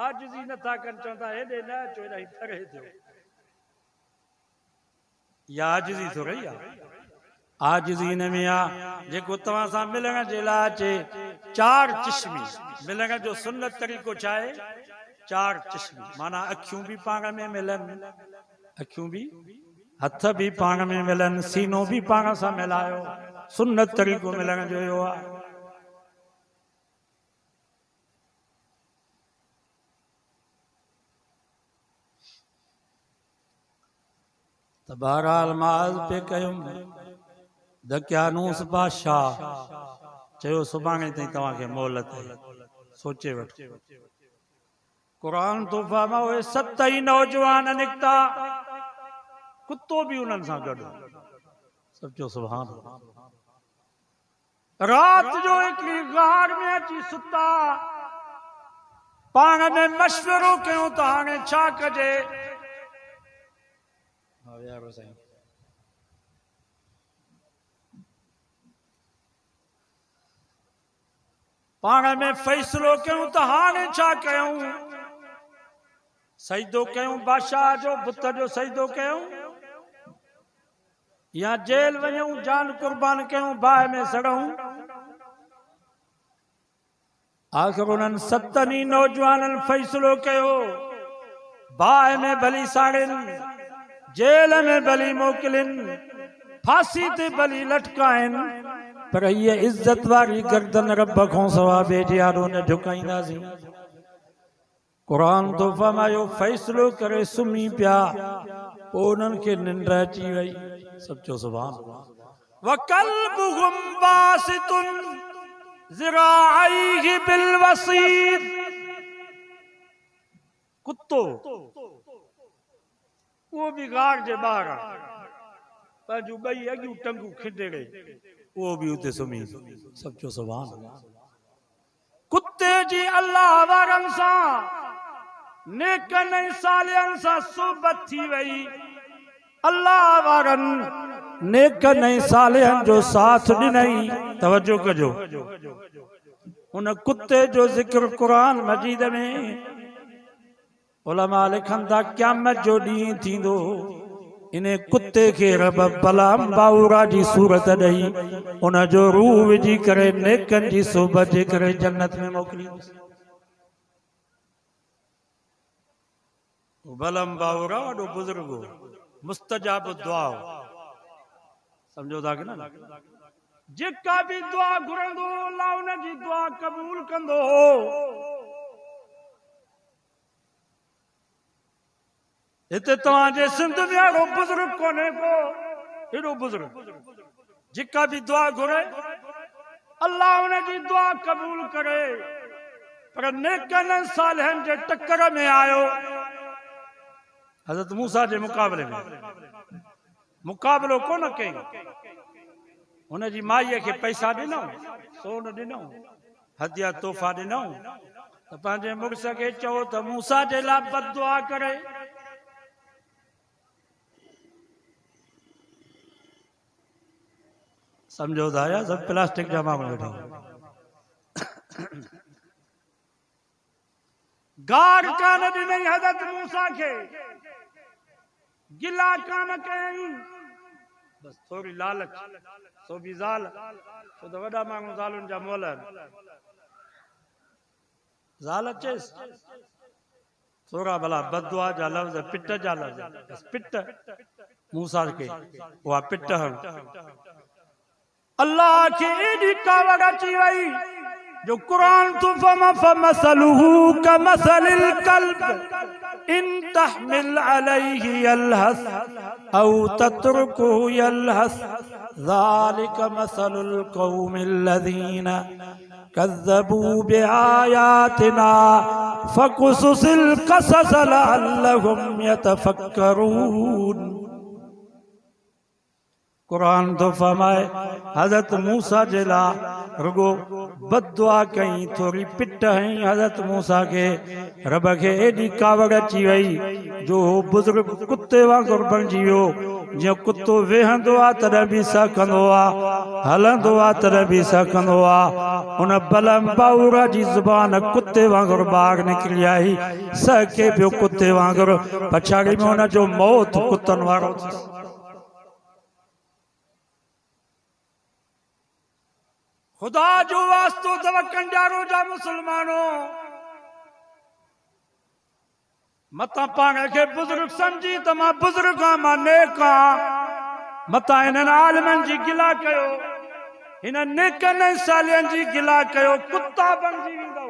आजिज़ी नथा कनि, चवंदा हेॾे न अचो, हेॾा परे थियो। इहा आजिज़ी थो रही आहे। आजिज़ी हिन में आहे जेको तव्हां सां मिलण जे लाइ अचे, 4 चिश्मी मिलण जो सुन्नत तरीक़ो छा आहे? 4 चिश्मी माना अखियूं बि पाण में मिलनि, अखियूं बि, हथ बि पाण में मिलनि, सीनो बि पाण सां मिलायो, सुन्नत तरीक़ो मिलण जो इहो आहे। तो बहरहाल माज़ पे कयुम दकियानूस बादशाह चयो सुभाणे ताईं तव्हांखे मोहलत आहे, सोचे वठो। क़ुरान तो फरमाए 7 ही नौजवान निकता, कुत्तो भी उन्हनि सां गॾु। सब चयो सुभान अल्लाह। रात जो हिकिड़ी गार में अची सुता, पाण में मशवरो कयूं त हाणे छा कजे। पाण में फैसलो कयूं त हाणे छा कयूं। सजदो कयूं बादशाह जो, बुत जो सजदो कयूं, या जेल वञूं जान कुर्बान कयूं, बाहि में सड़ूं। आखिर उन्हनि 7 ही नौजवाननि फैसलो कयो, बाहि में भली साड़िन, जेल में भली मोकिलिन, फांसी ते भली लटकाइन, पर ये इज्जत वारी गर्दन रब खां सवा ॿिए जे आॾो न झुकाईंदासीं। क़ुरान तो फरमायो फैसलो करे सुम्ही पिया, पोइ उन्हनि खे निंड अची वई। सब चयो सुभान अल्लाह। वकल्बुहुम बासितुन ज़िराइहि बिलवसीद। कुत्तो वो भी गार जे ॿाहिरि पंहिंजूं 2 अॻियूं टंगूं खिडेड़े वो भी उते सुम्ही। सब चयो सुभान अल्लाह। कुत्ते जी अल्लाह वारनि सां, नेकनि ऐं सालिहनि सां सोबत थी वई। अल्लाह वारनि नेकनि ऐं सालिहनि जो साथ ॾिनई। तवज्जो कजो, उन कुत्ते जो ज़िक्र क़ुरान मजीद में उलमा लिखनि था क़यामत जो ॾींहुं थींदो, इने कुत्ते खे रब बलाम बाउरा जी सूरत ॾेई उन जो रूह विझी करे नेकनि जी सोबत जे करे जन्नत में मोकिलींदुसि। बलम बाउरा वॾो बुज़ुर्ग हो, मुस्तजाब दुआ हो। समझो था कि न, जेका भी दुआ घुरंदो अल्लाह उन जी दुआ कबूल कंदो हो। हिते तव्हांजे सिंध में अहिड़ो बुज़ुर्ग कोन्हे को, हेॾो बुज़ुर्ग जेका भी दुआ घुरे अल्लाह उन जी दुआ कबूल करे। पर नेकनि सालिहनि जे टक्कर में आयो। हज़रत मूसा जे मुक़ाबले में मुक़ाबलो कोन कई। हुन जी माईअ खे पैसा ॾिनऊं, सोन ॾिनऊं, हदिया तोहफ़ा ॾिनऊं, त पंहिंजे मुड़ुस खे चओ त मूसा जे लाइ बददुआ करे। समझो था या सब प्लास्टिक जा मामला वेठा। गार कान ॾिनई हज़रत मूसा खे, गिला कान कयई, बस थोड़ी लालच, सो भी ज़ाल, छो त वॾा माण्हू ज़ालुनि जा मोल आहिनि। ज़ाल अचेसि थोड़ा भला बददुआ जा लफ़्ज़, पिट जा लफ़्ज़, बस पिट मूसा खे उहा पिट हण। अल्लाह के एडी कावड़ अची वई जो कुरान तो फमसलुहु कमसलिल कल्ब इन तहमिल अलैहि यलहस औ तत्रुकु यलहस ज़ालिक मसलुल कौमिल लज़ीना कज़्ज़बू बिआयातिना फक़ुसुसिल क़सस लअल्लहुम यतफ़क्करून। कुरान तो फरमाए हज़रत मूसा जे लाइ रुगो बददुआ कई, थोड़ी पिट हई हज़रत मूसा के। रब खे एडी कावड़ अची वई जो बुज़ुर्ग कुत्ते वांगुरु बणिजी वियो। जो कुत्तो वेहंदो आ तॾहिं बि सहकंदो आ, हलंदो आ तॾहिं बि सहकंदो आ। उन बलम बाउरा जी ज़ुबान कुत्ते वांगुरु ॿाहिरि निकिरी आई, सहके पियो कुत्ते वांगुरु। पछाड़ी में हुन जो मौत कुत्तनि वारो थी। खुदा जो वास्तो तव कंजारो जा मुसलमानो, मता पाण खे बुज़ुर्ग समझी त मां बुज़ुर्ग आहियां, मां नेक आहियां। मता हिननि आलिमनि जी गिला कयो, हिन नेकनि सालियनि जी गिला कयो, कुत्ता बणिजी वेंदव।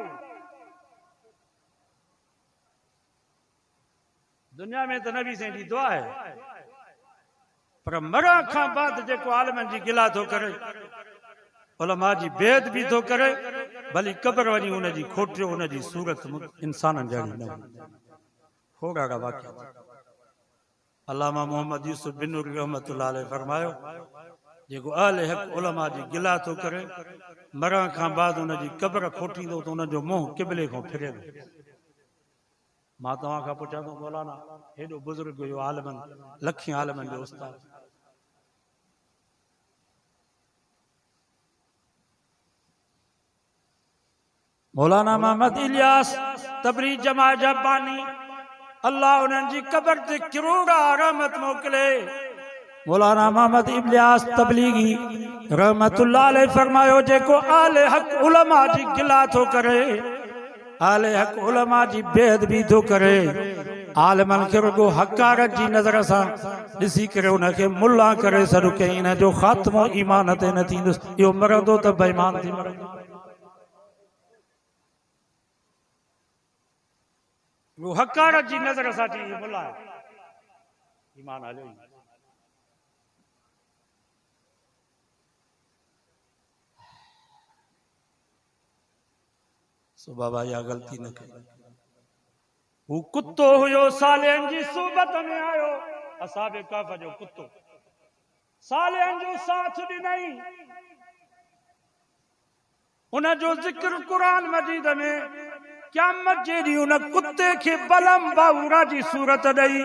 दुनिया में तो नबी से दुआ है, पर मरण खां बाद जेको आलमनि जी गिला थो करे, उलमा जी बेद भी थो करे, भली क़ब्र वञी उनजी खोटियो उनजी सूरत इंसाननि जहिड़ी न हो ॾाढा वाक़िया। अल्लामा मोहम्मद यूसुफ बिन नूरी रहमतुल्लाह अलैह फरमायो, जेको अहले हक़ उलमा जी गिला थो करे, मरण खां बाद उनजी क़ब्र खोटींदो त उनजो मुंहुं क़िबले खां फिरे। मां तव्हां खां पुछां थो, मौलाना हेॾो बुज़ुर्ग हुयो, आलमनि लखी आलमनि जो उस्ताद, मौलाना मोहम्मद इलियास तबरी जमा जबानी, अल्लाह उन्हनि जी क़ब्र ते किरोड़ा रहमत मोकिले। मौलाना मोहम्मद इलियास तबलीगी रहमतुल्लाह अलैह फरमायो, जेको आले हक़ उलमा जी गिला थो करे, आले हक़ उलमा जी बेद भी थो करे, आलमन खे रुगो हक़ारत जी नज़र सां ॾिसी करे उनखे मुल्ला करे छॾो कई, इन जो ख़ात्मो ईमान ते न थींदुसि, इहो मरंदो त बेईमान थी मरंदो। वो हक़ारत जी नज़र सां चई मुल्ला ईमान हलियो। सो बाबा या ग़लती न कई। वो कुत्तो हुयो, सालेहन जी सोबत में आयो, असाबे काफ़ जो कुत्तो, सालेहन जो साथ ॾिनई, उन जो ज़िक्र कुरान मजीद में क़यामत जे ॾींहुं उन कुत्ते खे बलम बाउरा जी सूरत ॾेई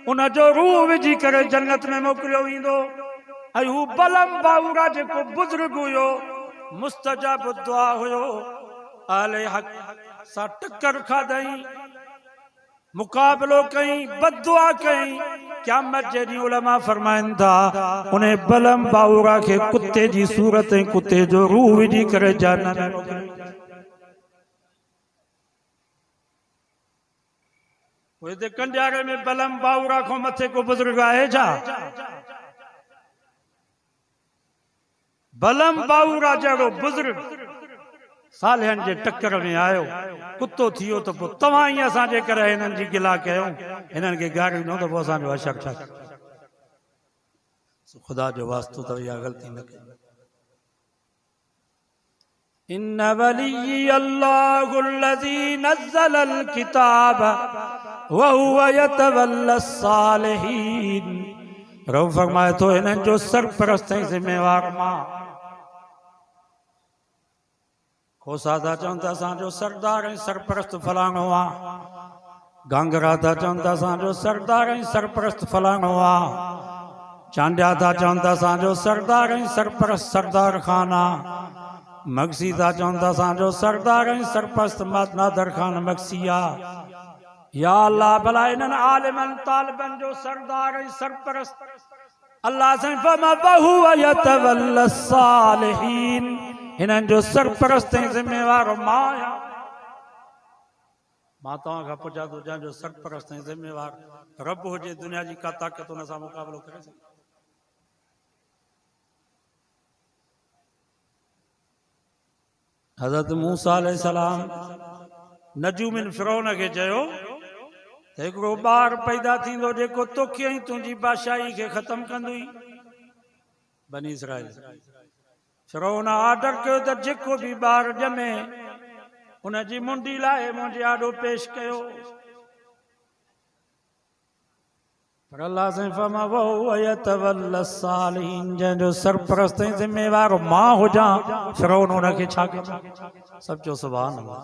उन जो रूह विझी करे जन्नत में मोकिलियो वेंदो। ऐं हू बलम बाउरा जेको बुज़ुर्ग हुयो, मुस्तजाब दुआ हुयो, आले हक़ सां टक्कर खाधई, मुक़ाबिलो कई, बददुआ कई। क़यामत जे ॾींहुं उलमा फरमाइनि था, उन बलम बाउरा खे कुत्ते जी सूरत ऐं कुत्ते जो रूह विझी करे जन्नत में मोकिलियो। हिते कंडियारे में बलम बाउरा खां मथे को बुज़ुर्ग आहे छा? बलम बाउरा जहिड़ो बुज़ुर्ग सालिहन जे टक्कर में आयो, कुत्तो थियो त पोइ तव्हां ई असांजे करे हिननि जी गिला कयो, हिननि खे गारियूं न त पोइ असांजो अशर छा? ख़ुदा जो वास्तो त इहा ग़लती न कई। इन्न वली अल्लाहुल्लज़ी नज़्ज़लल किताब व हुवा यतवल्ला सालिहीन। रब फरमाए थो, हिननि जो सरपरस्त ऐं ज़िम्मेवार मां। खोसा था चवनि त असांजो सरदार ऐं सरपरस्त फलाणो आहे, गांगरा था चवनि त असांजो सरदार ऐं सरपरस्त फलाणो आहे, चांडिया था चवनि त असांजो सरदार ऐं सरपरस्त सरदार खान आहे, मगसी था चवनि त असांजो सरदार ऐं सरपरस्त नादर खान मगसी आहे। या अल्लाह, भला इन्हनि आलिमनि तालिबनि जो सरदार ऐं सरपरस्त अल्लाह साईं फरमा वहुव यतवल्ला सालिहीन, हिननि जो सरपरस्त ऐं ज़िम्मेवार मां आहियां। मां तव्हां खां पुछां थो, जंहिंजो सरपरस्त ऐं ज़िम्मेवार रब हुजे, दुनिया जी का ताक़त हुन सां मुक़ाबिलो करे सघे? हज़रत मूसा अलैहिस्सलाम नजूमिन फिरौन खे चयो त हिकिड़ो ॿार पैदा थींदो जेको तोखे ऐं तुंहिंजी बादशाही खे ख़तमु कंदुई। बनी इसराइल फिरौन ऑर्डर कयो त जेको बि ॿार ॼमे उनजी मुंडी लाइ मुंहिंजे आॾो पेश कयो। पर अल्लाह साईं फरमा वहुव यतवल्ला सालिहीन, जंहिंजो सरपरस्त ऐं ज़िम्मेवार मां हुजां, फिरौन उनखे छा कंदो? सभु चओ सुभान अल्लाह।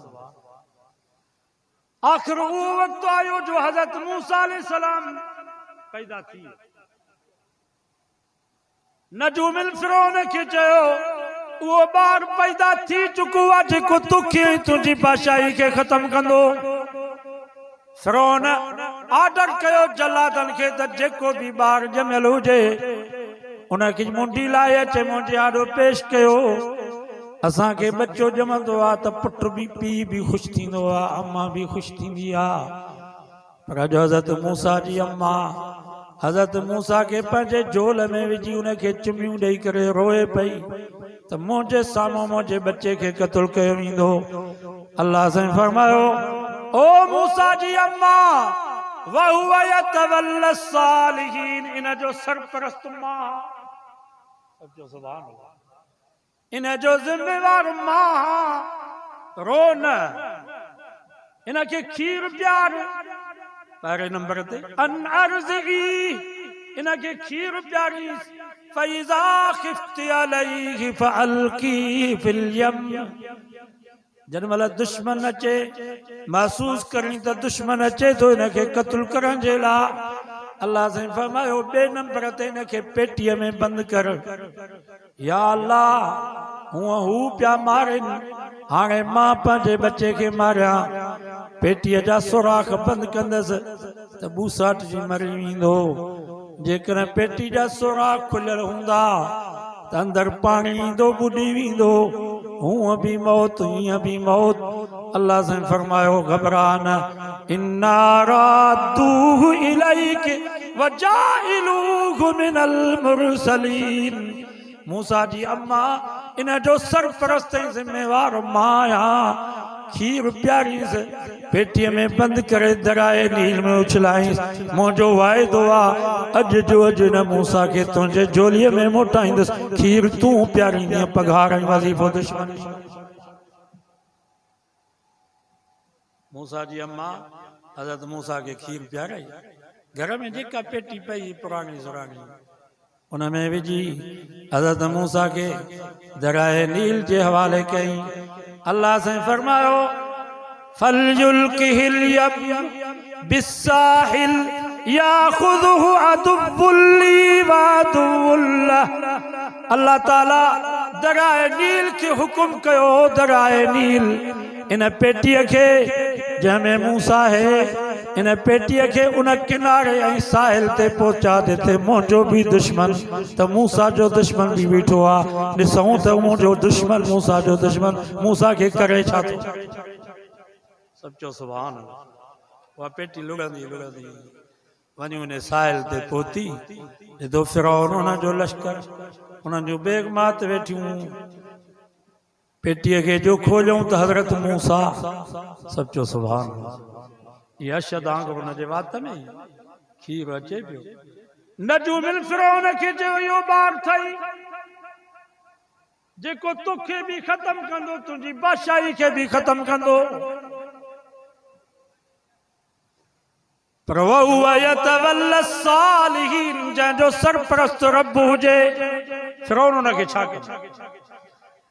आख़िर उहो वक़्तु आयो जो हज़रत मूसा अलैहिस्सलाम पैदा थी। नजूमिल फिरौन खे चयो, उहो ॿार पैदा थी चुको आहे जेको तोखे ऐं तुंहिंजी बादशाही खे ख़तमु कंदो। फिरौन ऑर्डर कयो जलादनि खे त जेको बि ॿार ॼमियल हुजे उनखे मुंडी लाइ अचे, मुंहिंजे आॾो पेश कयो। असांखे बच्चो ॼमंदो आहे त पुट बि पीउ बि ख़ुशि थींदो आहे, अम्मा बि ख़ुशि थींदी आहे। पर अॼु हज़रत मूसा जी अम्मा हज़रत मूसा खे पंहिंजे झोल में विझी उनखे चुमियूं ॾेई करे रोए पई त मुंहिंजे साम्हूं मुंहिंजे बच्चे खे क़त्ल कयो वेंदो। अल्लाह साईं फरमायो, ओ मूसा जी अम्मा, वहुवा यतवल्ला सालिहीन, इन जो सरपरस्त मां, सचो सुभान अल्लाह, इन जो जिम्मेवार मां रोन, इनके खीर प्यार पहले नंबर ते अन अर्ज़ी, इनके खीर प्यारी, फ़इज़ा ख़िफ़्ति अलैहि फ़अल्क़ी फ़िल यम, जन महिल दुश्मन अचे महसूस करी त दुश्मन अचे तो इनके क़त्ल करण जे लाइ अल्लाह से फरमायो बे नंबर ते इनके पेटीअ में बंद कर। या अल्लाह हुआ हू पिया मारिन, हाणे मां पंहिंजे बच्चे के मारिया, पेटीअ जा सुराख बंद कंदसि त बूसाट जी मरी वेंदो। जेकॾहिं पेटी जा सुराख खुलियल हूंदा त अंदर पानी ईंदो बुॾी वेंदो, हूअं भी मौत हीअं भी मौत। अल्लाह से फरमायो घबरा न, इन्ना रादूहु इलैक व जाइलूहु मिनल मुरसलीन। मूसा जी अम्मा इन जो सरपरस्त जिम्मेवार माया, खीर प्यारी से पेटीअ में बंद करे दराए नील में उछलाईस। मुझो वायदो आ अज जो अज न मूसा के तुझे झोलीअ में मोटाईंदस, खीर तू प्यारींदीअ, पघार ऐं वज़ीफ़ो दुश्मन। मूसा जी अम्मा हज़रत मूसा के खीर प्याराई, घर में जेका पेटी पई पुरानी सुरानी उनमें विझी हज़रत मूसा के दराए नील जे हवाले कई। अल्लाह से फरमायो फलयुल्किहिल यम बिस्साहिल याखुदुहु अदुव्वुल ली व अदुव्वुल लह। अल्लाह ताला दराए नील के हुक्म कयो, दराए नील इन पेटीअ के जंहिंमें मूसा है, इन पेटीअ के उन किनारे ऐं साहिल ते पहुचा देते। मुझो भी दुश्मन त मूसा जो दुश्मन भी बीठो आ, ॾिसूं त मुझो दुश्मन मूसा जो दुश्मन मूसा के करे छा थो। सचो सुभान अल्लाह। उहा पेटी लुड़ंदी लुड़ंदी वञी उन साहिल ते पहुती, ॾिठो फिरौन उन जो लश्कर उन्हनि जूं बेगमात वेठियूं। पेटीअ के जो खोलियूं त हज़रत मूसा, सचो सुभान अल्लाह। इहा शदांग उन जे वात में खीर अचे पियो। नजूमिल फिरौन खे चयो इहो ॿार अथई जेको तोखे बि ख़त्म कंदो, तुंहिंजी बादशाही खे बि ख़त्म कंदो। पर वहुवा यतवल्ला सालिहीन, जंहिंजो सरपरस्त रब हुजे। फिरौन उनखे छा कयो?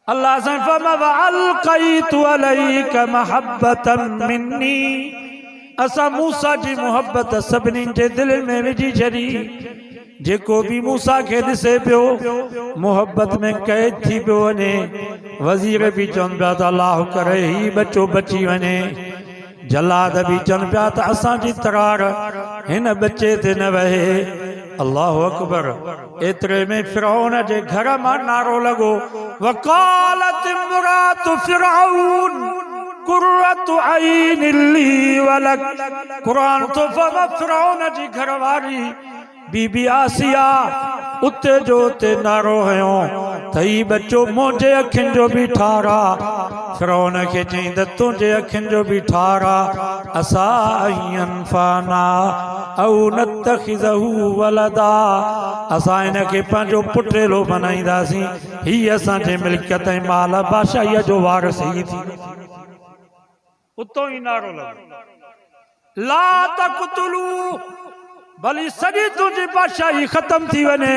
अल्लाह से फरमा अलक़ैतु अलैका महब्बतन मिन्नी, असां मूसा जी मोहब्बत सभिनी जे दिल में विझी छॾी। जेको भी मूसा के ॾिसे पियो मोहब्बत में कैद थी पियो वञे। वज़ीर भी चवनि पिया त अल्लाह करे ही बच्चो बची वञे। जलाद भी चवनि पिया त असांजी तरार हिन बच्चे ते न वहे। अल्लाह अकबर। एतिरे में फिरौन जे घर मां नारो लॻो, वक़ालत इम्रातु फिरऔन कुर्रतु ऐनिन ली वलक। क़ुरान तो फरमा फिरौन जी घरवारी बीबी आसिया उते जो उते नारो हयो त ही बच्चो मुंहिंजे अखियुनि जो बि ठारा। फिरौन खे चई त तुंहिंजे अखियुनि जो बि ठारा। असा यनफाना औ नतखिज़हु वलदा, असां हिनखे पंहिंजो पुटेलो बनाईंदासीं, हीअ असांजे मिल्कियत ऐं माल बादशाहीअ जो वारिस ही थी। उतो ई नारो लॻो ला तक़तुलू, भली सॼी तुंहिंजी बादशाही ख़त्म थी वञे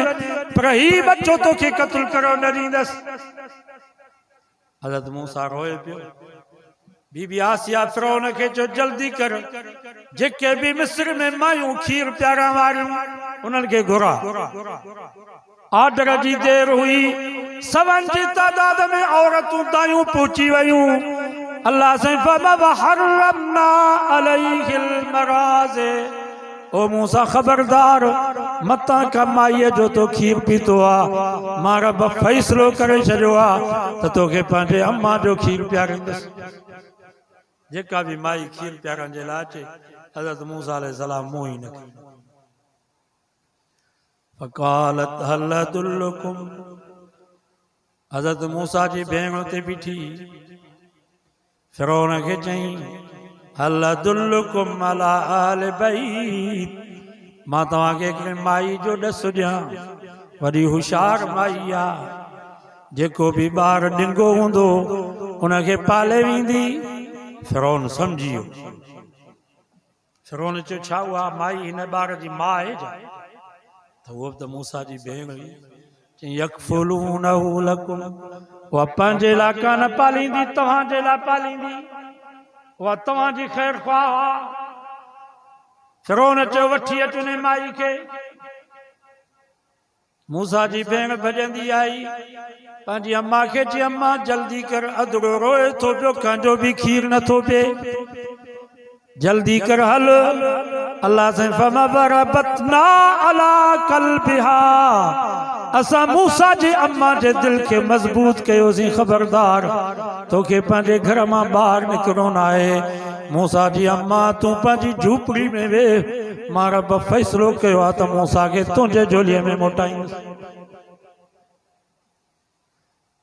पर ही बच्चो तोखे क़त्ल करो न ॾींदसि। हज़रत मूसा रोए पियो। बीबी आसिया फिरौन खे चयो जल्दी कर, जेके भी मिस्र में मायूं खीर प्यारण वारियूं उन्हनि खे घुरा। आर्डर जी देर हुई, सवन जी तादाद में औरतूं दायूं पहुची वयूं। अल्लाह से फरमा हर्रमना अलैहिल मराज़े, ओ मूसा खबरदार मता का माईअ जो तो खीर पीतो आ, मां रब फैसलो करे छॾियो आ त तोखे पंहिंजे अम्मा जो खीर प्यारींदुसि। जेका भी माई खीर प्यारण जे लाइ अचे हज़रत मूसा अलैहिस्सलाम मुंहुं ई न कयो। फ़क़ालत हल अदुल्लुकुम, हज़रत मूसा जी भेण उते बीठी फिरौन खे चई हल दुल्लुकुम अला आल बैत। मां तव्हांखे हिकिड़ी माई जो ॾस ॾियां, वॾी होशियार माई आहे, जेको बि ॿार ॾिंगो हूंदो उनखे पाले वेंदी। फिरौन सम्झी वियो। फिरौन चयो छा उहा माई हिन ॿार जी मां आहे छा? त उहो त मूसा जी भेण हुई। चई यकफुलूनहु लकुम, उहा पंहिंजे लाइ कान पालींदी, तव्हांजे लाइ पालींदी, उहा तव्हांजी ख़ैर ख़्वाह आहे। फिरौन चयो वठी अच उन माई खे। मूसा जी भेण भॼंदी आई, पंहिंजी अम्मा खे चई अम्मा जल्दी कर, अधरो रोए थो पियो, कंहिंजो बि खीर नथो पिए, जल्दी कर हल। अल्लाह से फमबरबतना अला कल्बिहा, असां मूसा जे अम्मा जे दिल खे मज़बूत कयोसीं। ख़बरदार तोखे पंहिंजे घर मां ॿाहिरि निकिरो न आहे। मूसा जी अम्मा तूं पंहिंजी झूपड़ी में वेह, मां रब फ़ैसिलो कयो आहे त मूसा खे तुंहिंजे झोलीअ में मोटाईंदुसि।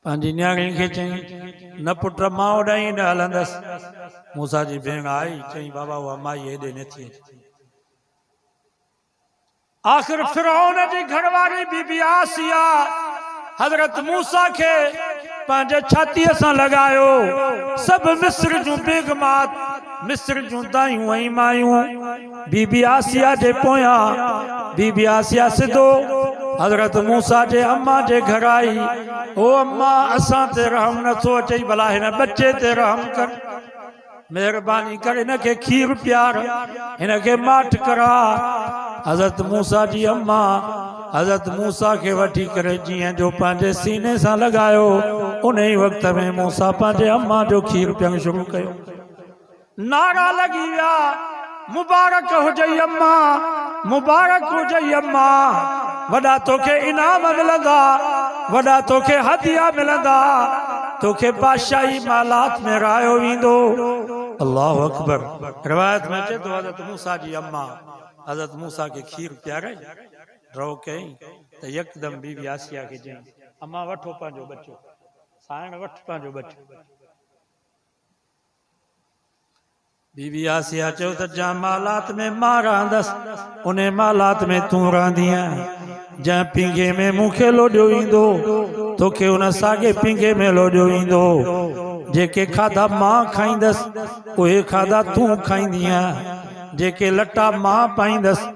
पंहिंजी न्याणी खे चई न पुट मां ओॾां न हलंदसि। मूसा जी भेण आई, चई बाबा उहा माई हेॾे नथी अचे। आख़िर फिरौन जी घरवारी बीबी आसिया हज़रत मूसा खे पंहिंजे छातीअ सां लॻायो। सभु मिस्र जूं बेगमात, मिस्र जूं दायूं ऐं मायूं बीबी आसिया जे पोयां। बीबी आसिया सिधो हज़रत मूसा जे अम्मा जे घर आई। ओ अम्मा असां ते रहम नथो अचे, भला हिन बच्चे ते रहम कर, मेहरबानी कर इनखे खीर प्यार, इनखे माठ करा। हज़रत मूसा जी अम्मा हज़रत मूसा खे वठी करे जीअं जो पंहिंजे सीने सां लॻायो, उन ई वक़्त में मूसा पंहिंजे अम्मा जो खीर पीअणु शुरू कयो। नारा लॻी विया, मुबारक हुजई अम्मा, मुबारक हुजई अम्मा, वॾा तोखे इनाम मिलंदा, वॾा तोखे हदिया मिलंदा, तोखे बादशाही मालात में रायो वेंदो। अल्लाहु अकबर। रिवायत में अचे तो हज़रत मूसा जी अम्मा हज़रत मूसा के खीर प्यारे ड्रो कई त यकदम बीबी आसिया के चई अम्मा वठो पंहिंजो बच्चो, साइण वठ पंहिंजो बच्चो। बीबी आसिया चयो त जंहिं मालात में मां रहंदसि उन मालात में तूं रहंदी आहीं। जंहिं पिंगे में मूंखे लोॾियो ईंदो तोखे उन साॻे पिंगे में लोॾियो ईंदो। जेके खाधा मां खाईंदसि उहे खाधा तूं खाईंदीअ, जेके लटा मां पाईंदसि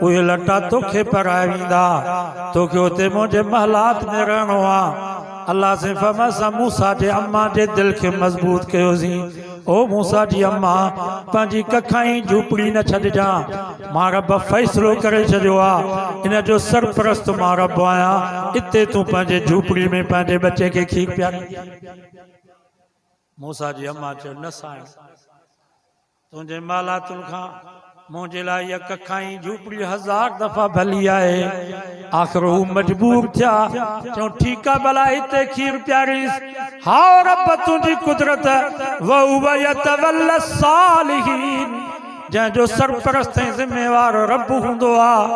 उहे लटा तोखे पाराए वेंदा। तोखे उते मुंहिंजे महलात में रहणो आहे। अल्लाह से फरमाया मूसा जे अम्मा जे दिल खे मज़बूत कयोसीं। ओ मूसा जी अम्मा पंहिंजी कखाई झूपड़ी न छॾजांइ, मां रब फ़ैसिलो करे छॾियो आहे, इन जो सरपरस्त मां रब आहियां। इते तूं पंहिंजे झूपड़ी में पंहिंजे बच्चे खे खीर पियारी। मूसा जी अम्मा चयो न साईं, तुंहिंजे मालातुनि खां मुंहिंजे लाइ इहा कखाई झूपड़ी 1000 दफ़ा भली आहे। आख़िर हू मजबूर थिया, चऊं ठीकु आहे भला हिते खीर प्यारीस। हाओ रब तुंहिंजी कुदरत वहुव यतवल्ला सालिहीन, जंहिंजो सरपरस्त ऐं ज़िम्मेवार रब हूंदो आहे,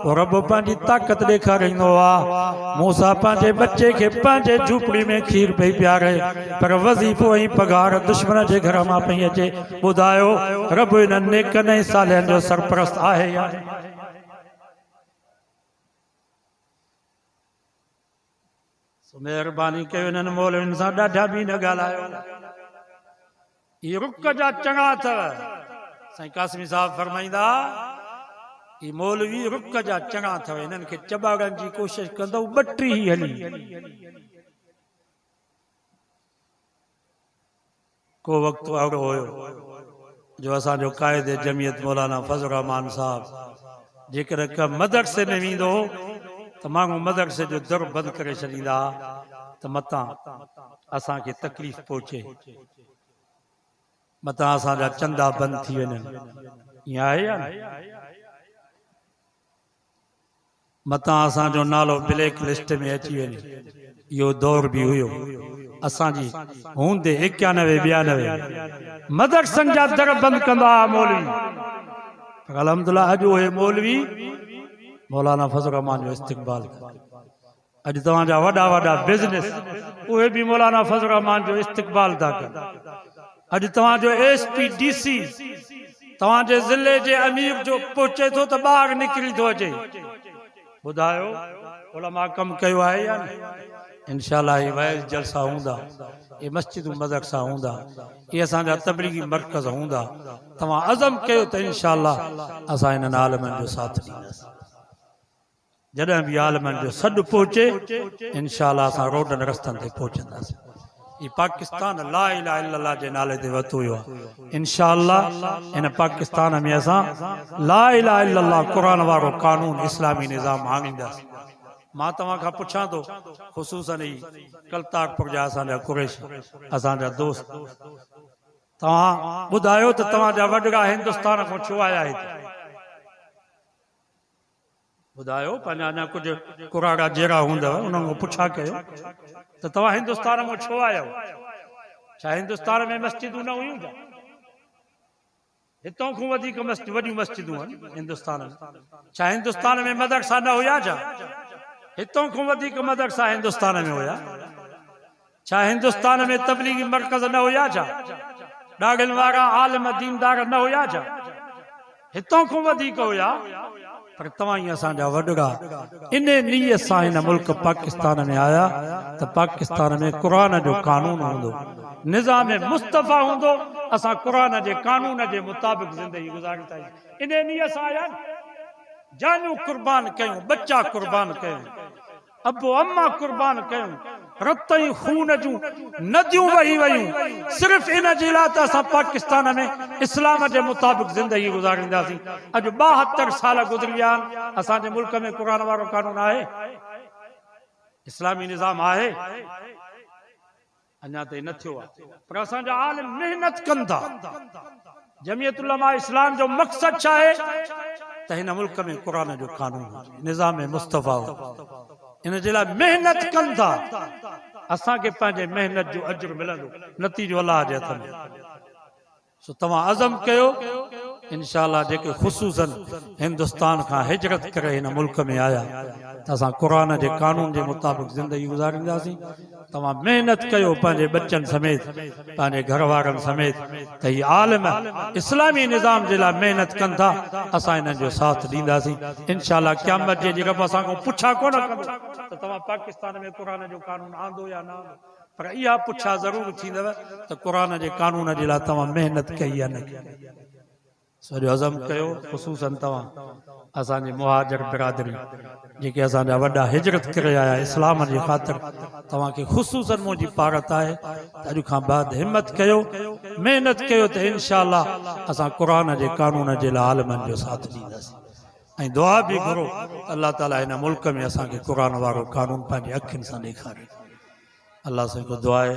वो रब पंहिंजी ताक़त ॾेखारींदो आहे। मूसा पंहिंजे बच्चे खे पंहिंजे झूपड़ी में खीर पई प्यारे, पर वज़ीफ़ो ऐं पघार दुश्मन जे घर मां पई अचे। ॿुधायो रब इन्हनि नेकनि ऐं सालिहनि जो सरपरस्त आहे या? महिरबानी कयो इन्हनि मौलवियुनि सां ॾाढा बि न ॻाल्हायो। इहे रुक जा चङा अथव। साईं कासमी साहब फरमाईंदा ही मौलवी रुक जा चङा अथव, इन्हनि खे चॿाड़ण जी कोशिश कंदो ॿटी ई हली। को वक़्तु अहिड़ो हुयो जो असांजो क़ाइदे जमियत मौलाना फज़ल रहमान साहब जेकर का मदरसे में वेंदो त माण्हू मदरसे जो दर बंदि करे छॾींदा त मतां असांखे तकलीफ़ पहुचे, मतां असांजा चंदा बंदि थी वञनि। ईअं आहे या न? मतां असांजो नालो ब्लैक लिस्ट में अची वञे। इहो दौर बि हुयो असांजी हूंदे 91-92 मदरसनि जा दर बंदि कंदा हुआ मौलवी। पर अल्हम्दुलिल्लाह अॼु उहे मौलवी मौलाना फज़ल रहमान जो इस्तक़बाल कनि। अॼु तव्हांजा वॾा वॾा बिज़नेस उहे बि मौलाना फज़ल रहमान जो इस्तक़बाल था कनि। अॼु तव्हांजो SPDC तव्हांजे ज़िले जे अमीर जो पहुचे थो त ॿाहिरि निकिरी थो अचे। ॿुधायो उलमा कमु कयो आहे या न? इंशाअल्लाह ये वैज़ जलसा हूंदा, ये मस्जिदूं मदरसा हूंदा, ये असांजा तबलीगी मरकज़ हूंदा। तव्हां अज़म कयो त इंशाअल्लाह असां इन्हनि आलिमनि जो साथ ॾींदासीं। जॾहिं बि आलिमनि जो सॾु पहुचे इंशाअल्लाह असां रोडनि रस्तनि ते पहुचंदासीं। ये पाकिस्तान ला इलाहा इल्लल्लाह जे नाले ते वरितो वियो आहे। इंशाअल्लाह इन पाकिस्तान में असां ला इलाहा इल्लल्लाह क़ुरान वारो कानून इस्लामी निज़ाम आणींदासीं। मां तव्हां खां पुछां थो, ख़ुसूसन ही कलतारपुर जा असांजा कुरैश असांजा दोस्त, तव्हां ॿुधायो त तव्हांजा वॾड़ा हिंदुस्तान खां छो आया हिते? ॿुधायो, पंहिंजा अञा कुझु कुराड़ा जहिड़ा हूंदव उन्हनि खां पुछा कयो त तव्हां हिंदुस्तान में छो आया? छा हिंदुस्तान में मस्जिदूं न हुयूं छा? हितों खां वधीक वॾियूं मस्जिदूं आहिनि हिंदुस्तान में। छा हिंदुस्तान में मदरसा न हुया छा? हितों खां वधीक मदरसा हिंदुस्तान में हुया। छा हिंदुस्तान में तबलीगी मरकज़ न हुया छा? ॾाढनि वारा आलिम दीनदार न हुया छा? हितों खां वधीक हुया। पर तव्हां ई असांजा वॾड़ा इन नीयत सां हिन मुल्क पाकिस्तान में आया त पाकिस्तान में क़ुरान जो कानून हूंदो, निज़ाम मुस्तफ़ा हूंदो, असां क़ुरान जे कानून जे मुताबिक़ ज़िंदगी गुज़ारींदा। इन नीयत सां आया, जानूं कुर्बान कयूं, बच्चा कुर्बान कयूं, अबो अम्मा कुर्बान कयूं, रतई खून जूं नदियूं वही वयूं, सिर्फ इन जे लाइ त असां पाकिस्तान में इस्लाम जे मुताबिक़ ज़िंदगी गुज़ारींदासीं। अॼु 72 साल गुज़री विया आहिनि, असांजे मुल्क में क़ुरान वारो कानून आहे, इस्लामी निज़ाम आहे? अञा ताईं न थियो आहे। पर असांजा आलिम महिनत कनि था। जमियत उलमा इस्लाम जो मक़सद छा आहे? त हिन मुल्क में क़ुरान जो कानून निज़ाम मुस्तफ़ा हो, इन जे लाइ महिनत कनि था। असांखे पंहिंजे महिनत जो अजर मिलंदो, नतीजो अल्लाह जे हथ में। सो तव्हां अज़म कयो इंशाअल्लाह, जेके ख़ुसूसन हिंदुस्तान खां हिजरत करे हिन मुल्क में आया त असां क़ुरान जे कानून जे मुताबिक़ ज़िंदगी गुज़ारींदासीं। तव्हां महिनत कयो पंहिंजे बच्चनि समेत, पंहिंजे घर वारनि समेत त हीअ आलिम इस्लामी निज़ाम जे लाइ महिनत कनि था, असां हिननि जो साथ ॾींदासीं। इंशाअल्लाह क़यामत जे ॾींहुं रब असां खां पुछा कोन कंदो त तव्हां पाकिस्तान में क़ुरान जो कानून आंदो या न आंदो, पर इहा पुछा ज़रूरु थींदव त क़ुरान जे कानून जे लाइ तव्हां महिनत कई या न कई। सॼो अज़म कयो, ख़ुसूसन तव्हां असांजी मुहाजिर बिरादरी जेके असांजा वॾा हिजरत करे आया इस्लाम जी ख़ातिर, तव्हांखे ख़ुसूसन मुंहिंजी पारत आहे त अॼु खां बाद हिम्मत कयो, महिनत कयो त इंशाअल्लाह असां क़ुरान जे कानून जे लाइ आलिमनि जो साथ ॾींदासीं। ऐं दुआ बि घुरो अल्लाह ताला हिन मुल्क में असांखे क़ुरान वारो कानून पंहिंजी अखियुनि सां ॾेखारे। अल्लाह सां हिकु दुआ आहे।